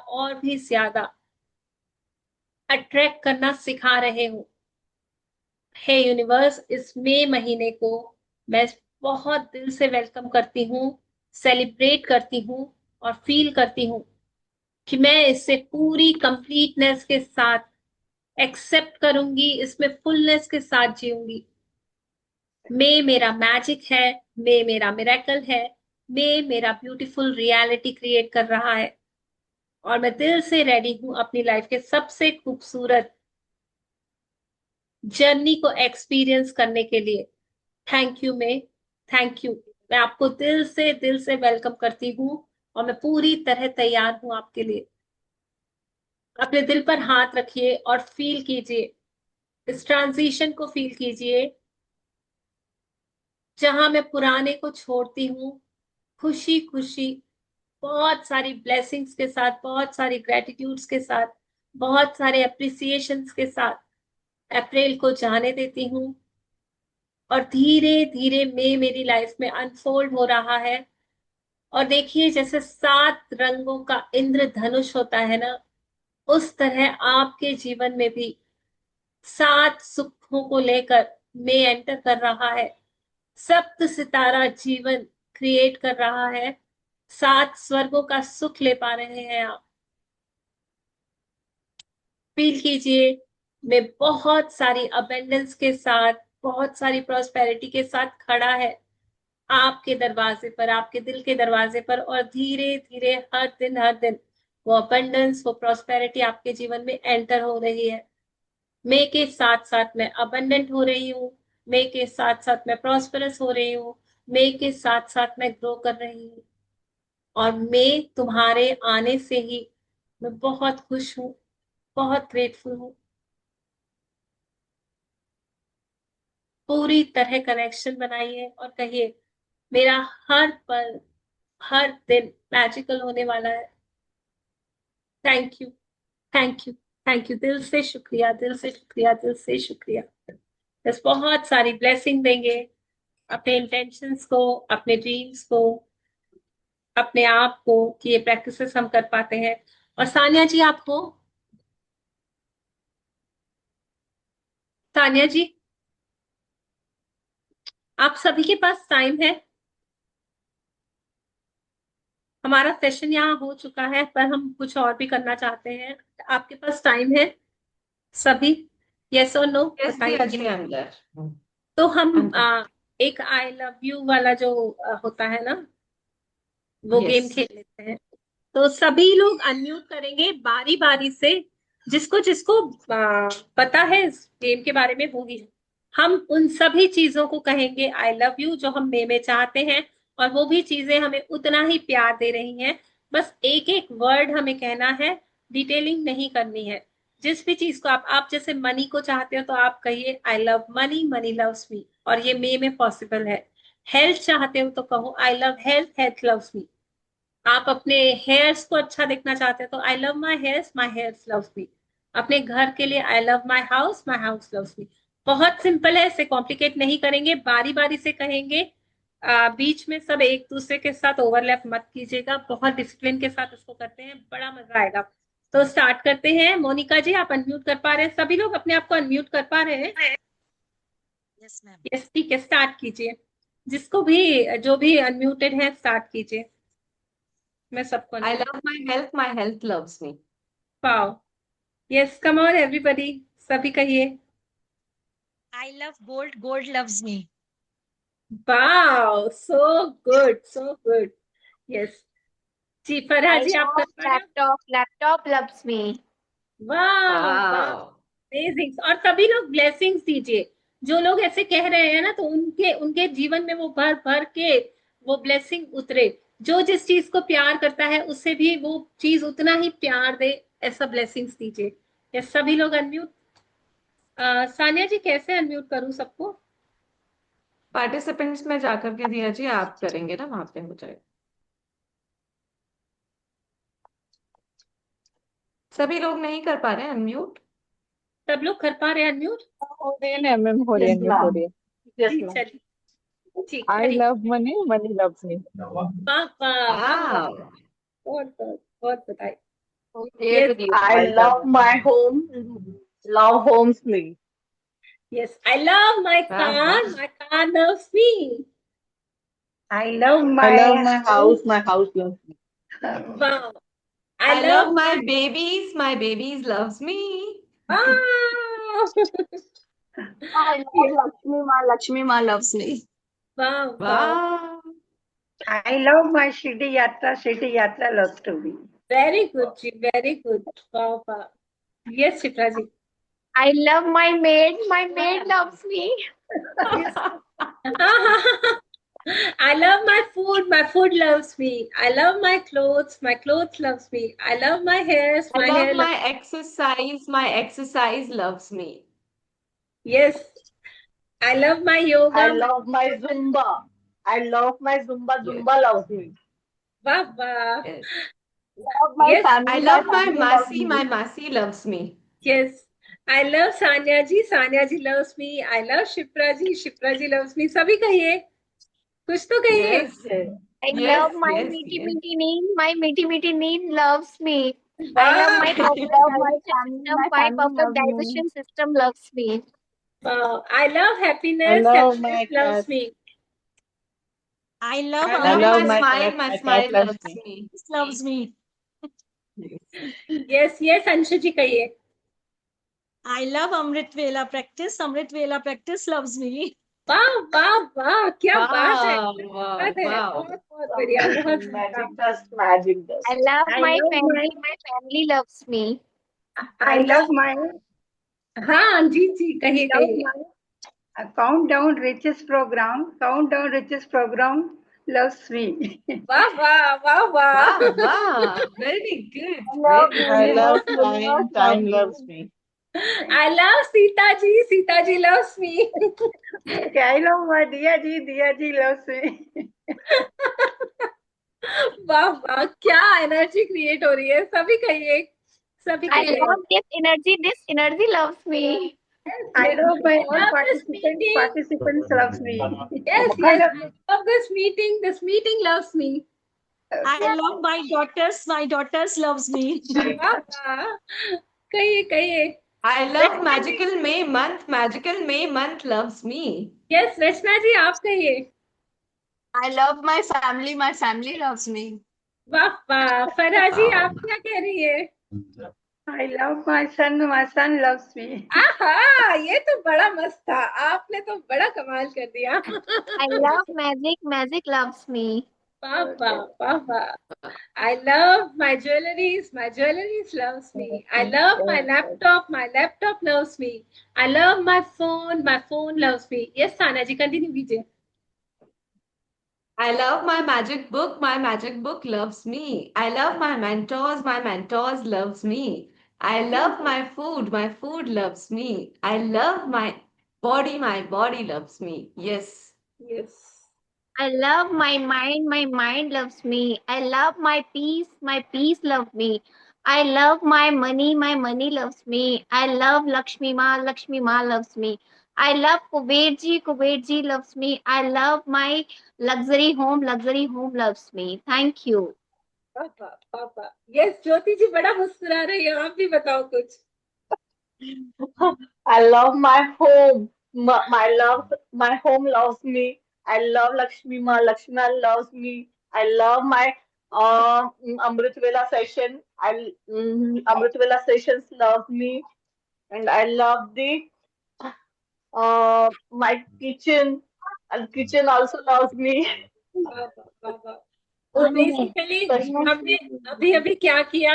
अट्रैक्ट करना सिखा रहे हो। हे यूनिवर्स, इस मई महीने को मैं बहुत दिल से वेलकम करती हूँ, सेलिब्रेट करती हूँ और फील करती हूँ कि मैं इससे पूरी कंप्लीटनेस के साथ एक्सेप्ट करूंगी, इसमें फुलनेस के साथ जीऊंगी। मैं मेरा मैजिक है, मैं मेरा मिरेकल है, मैं मेरा ब्यूटीफुल रियलिटी क्रिएट कर रहा है। और मैं दिल से रेडी हूँ अपनी लाइफ के सबसे खूबसूरत जर्नी को एक्सपीरियंस करने के लिए। Thank you may, thank you. मैं आपको दिल से वेलकम करती हूँ और मैं पूरी तरह तैयार हूँ आपके लिए। अपने दिल पर हाथ रखिए और फील कीजिए, इस ट्रांजिशन को फील कीजिए, जहां मैं पुराने को छोड़ती हूँ खुशी खुशी, बहुत सारी ब्लेसिंग्स के साथ, बहुत सारी ग्रेटिट्यूड्स के साथ, बहुत सारे अप्रिसिएशंस के साथ अप्रैल को जाने देती हूँ। और धीरे धीरे मई मेरी लाइफ में अनफोल्ड हो रहा है। और देखिए, जैसे 7 रंगों का इंद्रधनुष होता है ना, उस तरह आपके जीवन में भी 7 सुखों को लेकर मई एंटर कर रहा है। सप्त सितारा जीवन क्रिएट कर रहा है। 7 स्वर्गों का सुख ले पा रहे हैं आप। फील कीजिए, मैं बहुत सारी अबेंडेंस के साथ, बहुत सारी प्रॉस्पेरिटी के साथ खड़ा है आपके दरवाजे पर, आपके दिल के दरवाजे पर। और धीरे धीरे हर दिन वो अबंडेंस, वो प्रॉस्पेरिटी आपके जीवन में एंटर हो रही है। मे के साथ साथ मैं अबंडेंट हो रही हूँ, मे के साथ साथ मैं प्रॉस्पेरस हो रही हूँ, मे के साथ साथ मैं ग्रो कर रही हूँ। और मैं तुम्हारे आने से ही मैं बहुत खुश हूँ, बहुत ग्रेटफुल हूँ। पूरी तरह कनेक्शन बनाइए और कहिए, मेरा हर पल, हर दिन मैजिकल होने वाला है। Thank you, thank you, thank you. दिल से शुक्रिया, दिल से शुक्रिया, दिल से शुक्रिया। बस बहुत सारी ब्लेसिंग देंगे अपने इंटेंशंस को, अपने ड्रीम्स को, अपने आप को, कि ये प्रैक्टिसेस हम कर पाते हैं। और सानिया जी, आप हो? सानिया जी, आप सभी के पास टाइम है? हमारा सेशन यहाँ हो चुका है, पर हम कुछ और भी करना चाहते हैं। आपके पास टाइम है सभी? यस और नो यस दिया बताइए। जी, अंदर। तो हम अंदर। एक आई लव यू वाला जो होता है ना, वो यस। गेम खेल लेते हैं। तो सभी लोग अनम्यूट करेंगे बारी बारी से। जिसको जिसको पता है इस गेम के बारे में, वो ही हम उन सभी चीजों को कहेंगे आई लव यू जो हम मे में चाहते हैं। और वो भी चीजें हमें उतना ही प्यार दे रही हैं। बस एक एक वर्ड हमें कहना है, डिटेलिंग नहीं करनी है। जिस भी चीज को आप जैसे मनी को चाहते हो तो आप कहिए I love money, money loves मी, और ये मे में पॉसिबल है। हेल्थ चाहते हो तो कहो I love health, health loves मी। आप अपने हेयर्स को अच्छा देखना चाहते हैं तो I love my hairs, my hairs loves me. अपने घर के लिए I love my house, my house loves मी। बहुत सिंपल है, इसे कॉम्प्लिकेट नहीं करेंगे, बारी बारी से कहेंगे। बीच में सब एक दूसरे के साथ ओवरलैप मत कीजिएगा, बहुत डिसिप्लिन के साथ इसको करते हैं, बड़ा मजा आएगा। तो स्टार्ट करते हैं। मोनिका जी, आप अनम्यूट कर पा रहे हैं? सभी लोग अपने आप को अनम्यूट कर पा रहे हैं? Yes ma'am. यस, ठीक है, स्टार्ट कीजिए। जिसको भी, जो भी अनम्यूटेड है, स्टार्ट कीजिए। मैं सबको I unmute- love my health loves me. Wow, yes, come on everybody, सभी कहिए। I love gold, gold loves me. Wow, so good, so good. Yes जी, फरहा आई जी, आप लव कर पा रहे हो? Laptop, laptop loves me. Wow wow, वाह। अमेजिंग। और सभी लोग ब्लेसिंग्स दीजिए। जो लोग ऐसे कह रहे हैं ना, तो उनके उनके जीवन में वो भर भर के वो ब्लेसिंग उतरे। जो जिस चीज को प्यार करता है उससे भी वो चीज उतना ही प्यार दे, ऐसा ब्लेसिंग्स दीजिए। ये सभी लोग अनम्यूट। सानिया जी, कैसे अनम्यूट करूं सबको? पार्टिसिपेंट्स में जाकर के दिया जी, आप करेंगे ना, वहां पे हो जाएगा। सभी लोग नहीं कर पा रहे हैं अनम्यूट। सब लोग कर पा रहे हैं अनम्यूट? हो रही है ना मैम, हो रही है, यस अनम्यूट हो मैम। रही है। यस जी मैम। चलिए, ठीक, आई करिए। Love money, money loves me. वाह वाह वाह, वाह। बहुत बहुत बहुत बताइए। Here यस with you. I love my home. Love homes me. Yes, I love my वाह कार, वाह। My car loves me. I love I love my my house, my house loves me. वाह, I I love love my babies loves me. I love Lakshmi Ma. Lakshmi Ma loves me. वाह वाह, वाह। I love my Shirdi Yatra. Shirdi Yatra loves to me. Very good जी, very good. वाह वाह। Yes Chitra ji. I love my maid. My maid loves me. Yes. हाँ हाँ हाँ। I love my food. My food loves me. I love my clothes. My clothes loves me. I love my hairs. I My love hair loves. my exercise. My exercise loves me. Yes. I love my I yoga. love my Zumba. I love my Zumba. Yes. Zumba loves me. वाह वाह। Yes. Love my Yes. I family. My love my family loves Masi. me. My Masi loves me. Yes. I love Sanya ji. Sanya ji loves me. I love Shipra ji. Shipra ji loves me. सभी कहिए, कुछ तो कहिए। Yes. Yes. I Yes. love my Yes. meaty Yes. meaty neen. My meaty meaty neen loves me. I love वाह my I perfect love my digestion family. system. My My family perfect loves me. digestion system loves me. वाह। I love I happiness. love Happiness my loves cat. me. I love I I love love my Amrit. my smile. cat. My My smile cat loves loves me. me. Loves me. Yes. Yes Anshu जी कहिए। I love Amrit Vela practice. Amrit Vela practice loves me. वाह वाह वाह, क्या बात है, Wow. क्या Wow. बात है। Wow. बहुत बहुत बढ़िया, बहुत बढ़िया। Magic dust. Magic I dust. love I my love my family. My family loves me. I I love love my हाँ जी जी कहिए love कहिए। my countdown riches program. Countdown riches program loves me. वाह वाह वाह वाह। Wow. Wow. Very good. I love Very I good. love Universe time. loves Time loves me. me. I love Sita ji. Sita ji loves me. Okay, I love my Diya ji. Diya ji loves me. वाह वाह, क्या energy create हो रही है। सभी कहिए, सभी I कहिए। love this energy. This energy loves me. Yes, I yes. love my I all love this participants. meeting. Participants loves me. Yes, I yes. love I love this meeting. This meeting loves me. I okay. love my daughters. My daughters loves me. वाह वाह, कहिए कहिए। I love Rachna ji. Magical May month. Magical May month loves me. Yes Rachna ji आप कहिए। I love my family. My family loves me. वाह वाह, फरहा जी Wow. आप क्या कह रही है। I love my son. My son loves me. आहा, ये तो बड़ा मस्त था, आपने तो बड़ा कमाल कर दिया। I love magic. Magic loves me. वाह वाह वाह वाह। I love my jewelries. My jewelries loves me. I love my laptop. My laptop loves me. I love my phone. My phone loves me. Yes, Sana ji continue कीजिए। I love my magic book. My magic book loves me. I love my mentors. My mentors loves me. I love my food. My food loves me. I love my body. My body loves me. Yes. Yes. I love my mind. My mind loves me. I love my peace. My peace loves me. I love my money. My money loves me. I love Lakshmi Ma. Lakshmi Ma loves me. I love Kuber ji. Kuber ji loves me. I love my luxury home. Luxury home loves me. Thank you. पापा पापा। Yes ज्योति जी बड़ा मुस्कुरा रही है, आप भी बताओ कुछ। I love my home. My home loves me. I love Lakshmi Ma. Lakshmi Ma loves me. I love my Amrit Vela session. Amrit Vela sessions love me, and I love the my kitchen. And kitchen also loves me. पापा पापा। तो basically हमने अभी अभी क्या किया,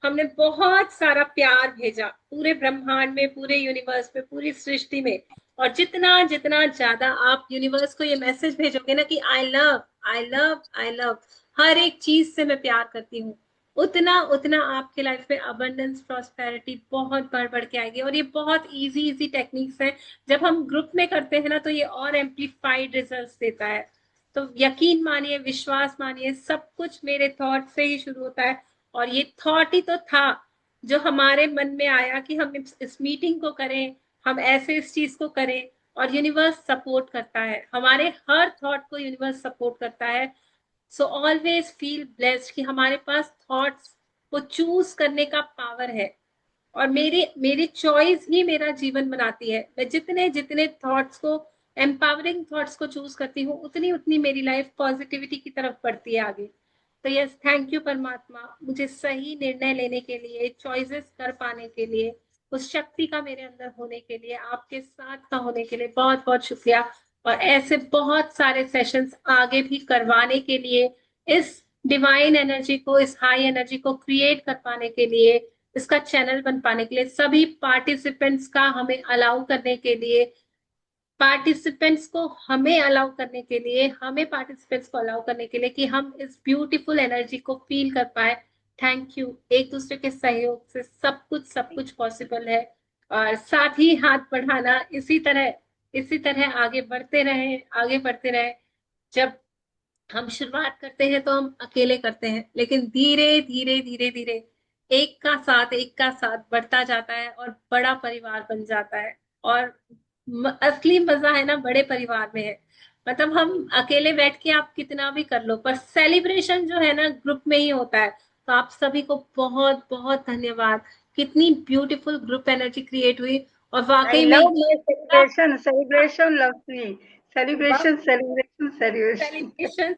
हमने बहुत सारा प्यार भेजा पूरे ब्रह्मांड में, पूरे यूनिवर्स में, पूरी सृष्टि में। और जितना जितना ज्यादा आप यूनिवर्स को ये मैसेज भेजोगे ना कि I love I love I love, हर एक चीज से मैं प्यार करती हूँ, उतना उतना आपके लाइफ में अबंडेंस प्रॉस्पेरिटी बहुत बढ़ बढ़ के आएगी। और ये बहुत इजी इजी टेक्निक्स हैं, जब हम ग्रुप में करते हैं ना तो ये और एम्पलीफाइड रिजल्ट्स देता है। तो यकीन मानिए, विश्वास मानिए, सब कुछ मेरे थॉट से ही शुरू होता है। और ये थॉट ही तो था जो हमारे मन में आया कि हम इस मीटिंग को करें, हम ऐसे इस चीज को करें। और यूनिवर्स सपोर्ट करता है, हमारे हर थॉट को यूनिवर्स सपोर्ट करता है। सो ऑलवेज फील ब्लेस्ड कि हमारे पास थॉट्स को चूज करने का पावर है। और मेरी मेरी चॉइस ही मेरा जीवन बनाती है। मैं जितने जितने थॉट्स को, एम्पावरिंग थॉट्स को चूज करती हूँ, उतनी उतनी मेरी लाइफ पॉजिटिविटी की तरफ बढ़ती है आगे। तो यस, थैंक यू परमात्मा, मुझे सही निर्णय लेने के लिए, चॉइसेस कर पाने के लिए, उस शक्ति का मेरे अंदर होने के लिए, आपके साथ का होने के लिए बहुत बहुत शुक्रिया। और ऐसे बहुत सारे सेशंस आगे भी करवाने के लिए, इस डिवाइन एनर्जी को, इस हाई एनर्जी को क्रिएट कर पाने के लिए, इसका चैनल बन पाने के लिए, सभी पार्टिसिपेंट्स का हमें अलाउ करने के लिए, पार्टिसिपेंट्स को हमें अलाउ करने के लिए, हमें पार्टिसिपेंट्स को अलाउ करने के लिए कि हम इस ब्यूटीफुल एनर्जी को फील कर पाए। Thank you. एक दूसरे के सहयोग से सब कुछ पॉसिबल है। और साथ ही हाथ बढ़ाना, इसी तरह आगे बढ़ते रहे, आगे बढ़ते रहे। जब हम शुरुआत करते हैं तो हम अकेले करते हैं, लेकिन धीरे धीरे धीरे धीरे एक का साथ बढ़ता जाता है और बड़ा परिवार बन जाता है। और असली मजा है ना बड़े परिवार में है। मतलब हम अकेले बैठ के आप कितना भी कर लो, पर सेलिब्रेशन जो है ना ग्रुप में ही होता है। तो आप सभी को बहुत बहुत धन्यवाद। कितनी ब्यूटीफुल ग्रुप एनर्जी क्रिएट हुई, और I वाकई में love my celebration, lovely. Celebration, celebration, celebration.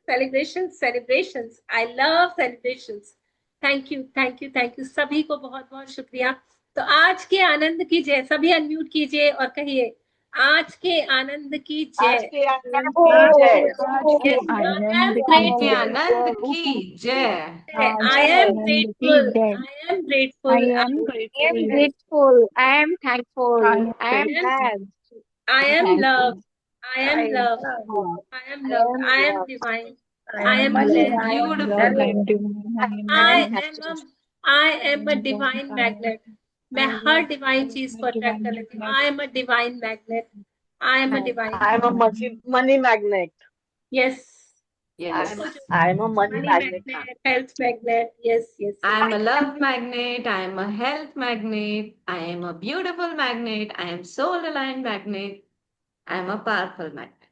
celebrations. I love celebrations. Thank you, thank you, thank you. सभी को बहुत बहुत शुक्रिया। तो आज के आनंद की जय। सभी अनम्यूट कीजिए और कहिए, आज के आनंद की आज जय। के आनंद की जय। आज के Yes, I am आनंद आज की के grateful. जय। आनंद की जय। आज I के am आनंद की grateful. जय। I am I grateful. am I am grateful. grateful. I am I thankful. am I am am grateful. glad. I am Thankful. loved. I I am loved. love. I am I loved. am I am loved. divine. I I am am money. blessed. I am Beautiful. Love loved. and divine. I am I loved. am a I am a divine magnet. I मैं am her loved. I divine चीज am को a attract कर divine लेती हूँ। magnet. I am a divine magnet. I am a divine. I am a money magnet. Yes. Yes. I am a money Money magnet, ma'am. magnet, health magnet. Yes, yes, I yes. am a love magnet. I am a health magnet. I am a beautiful magnet. I am soul aligned magnet. I am a powerful magnet.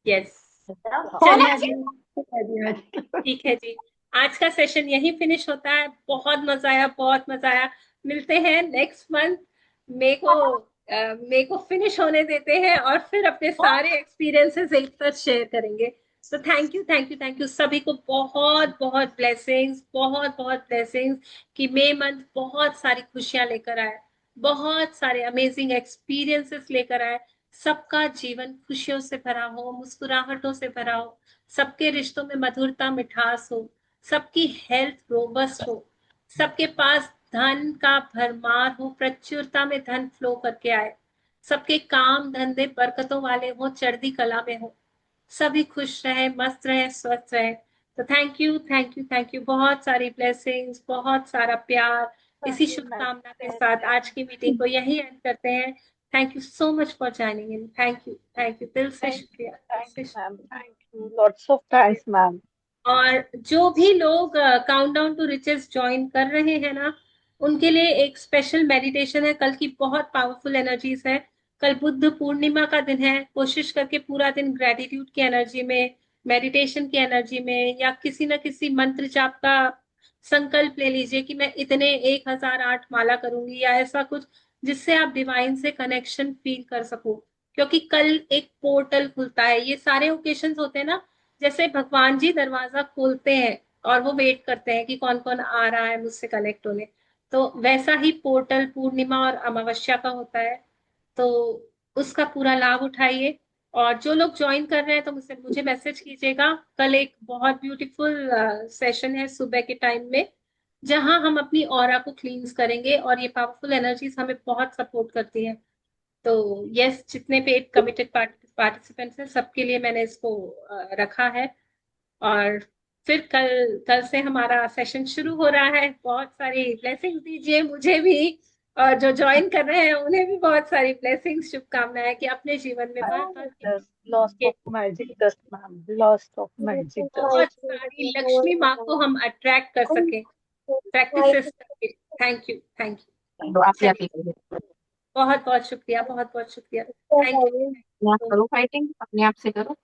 Yes. बढ़िया चलिए, जी, बढ़िया जी। ठीक है जी। आज का session यही finish होता है। बहुत मजा आया, बहुत मजा आया। मिलते हैं नेक्स्ट मंथ। मेरे को फिनिश होने देते हैं और फिर अपने सारे एक्सपीरियंसेस एक साथ शेयर करेंगे। तो thank you, thank you, thank you सभी को। बहुत बहुत ब्लेसिंग्स, बहुत बहुत ब्लेसिंग्स। कि मई मंथ बहुत सारी खुशियां लेकर आए, बहुत सारे अमेजिंग एक्सपीरियंसेस लेकर आए। सबका जीवन खुशियों से भरा हो, मुस्कुराहटों से भरा हो, सबके रिश्तों में मधुरता मिठास हो, सबकी हेल्थ रोबस्ट हो, सबके पास धन का भरमार हो, प्रचुरता में धन फ्लो करके आए, सबके काम धंधे बरकतों वाले हो, चढ़ती कला में हो, सभी खुश रहे, मस्त रहे, स्वस्थ रहे। तो thank you, thank you, thank you. बहुत सारी ब्लेसिंग्स, बहुत सारा प्यार। इसी शुभकामना के साथ आज की मीटिंग को यही एंड करते हैं। Thank you so much for joining in. Thank you, दिल से शुक्रिया, दिल से शुक्रिया। Ma'am. Thank you. Lots of thanks, ma'am. और जो भी लोग काउंटडाउन टू रिचेस ज्वाइन कर रहे हैं ना, उनके लिए एक स्पेशल मेडिटेशन है। कल की बहुत पावरफुल एनर्जीज है। कल बुद्ध पूर्णिमा का दिन है। कोशिश करके पूरा दिन ग्रेटिट्यूड की एनर्जी में, मेडिटेशन की एनर्जी में, या किसी न किसी मंत्र जाप का संकल्प ले लीजिए कि मैं इतने 1008 माला करूंगी, या ऐसा कुछ जिससे आप डिवाइन से कनेक्शन फील कर सको। क्योंकि कल एक पोर्टल खुलता है। ये सारे ओकेशंस होते हैं ना, जैसे भगवान जी दरवाजा खोलते हैं और वो वेट करते हैं कि कौन कौन आ रहा है मुझसे कनेक्ट होने। तो वैसा ही पोर्टल पूर्णिमा और अमावस्या का होता है। तो उसका पूरा लाभ उठाइए। और जो लोग ज्वाइन कर रहे हैं तो मुझे मैसेज कीजिएगा। कल एक बहुत ब्यूटीफुल सेशन है सुबह के टाइम में, जहां हम अपनी ऑरा को क्लींस करेंगे, और ये पावरफुल एनर्जीज हमें बहुत सपोर्ट करती है। तो यस, जितने पेड कमिटेड पार्टिसिपेंट्स हैं सबके लिए मैंने इसको रखा है। और फिर कल कल से हमारा सेशन शुरू हो रहा है। बहुत सारी ब्लेसिंग्स दीजिए मुझे भी, और जो ज्वाइन कर रहे हैं उन्हें भी बहुत सारी ब्लेसिंग्स, शुभकामनाएं कि अपने जीवन में बार बार Lost of magic dust, ma'am. Lost of magic dust. बहुत सारी लक्ष्मी माँ को हम अट्रैक्ट कर सके प्रैक्टिसेस करके। Thank you, thank you. बहुत बहुत शुक्रिया, बहुत बहुत शुक्रिया। Thank you. करो फाइटिंग अपने आप से करो।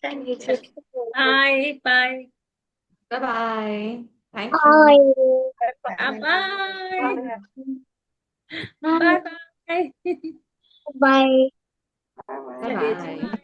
Thank you. Bye bye Bye bye. Thank you. Bye bye Bye. Bye. Bye. Bye bye.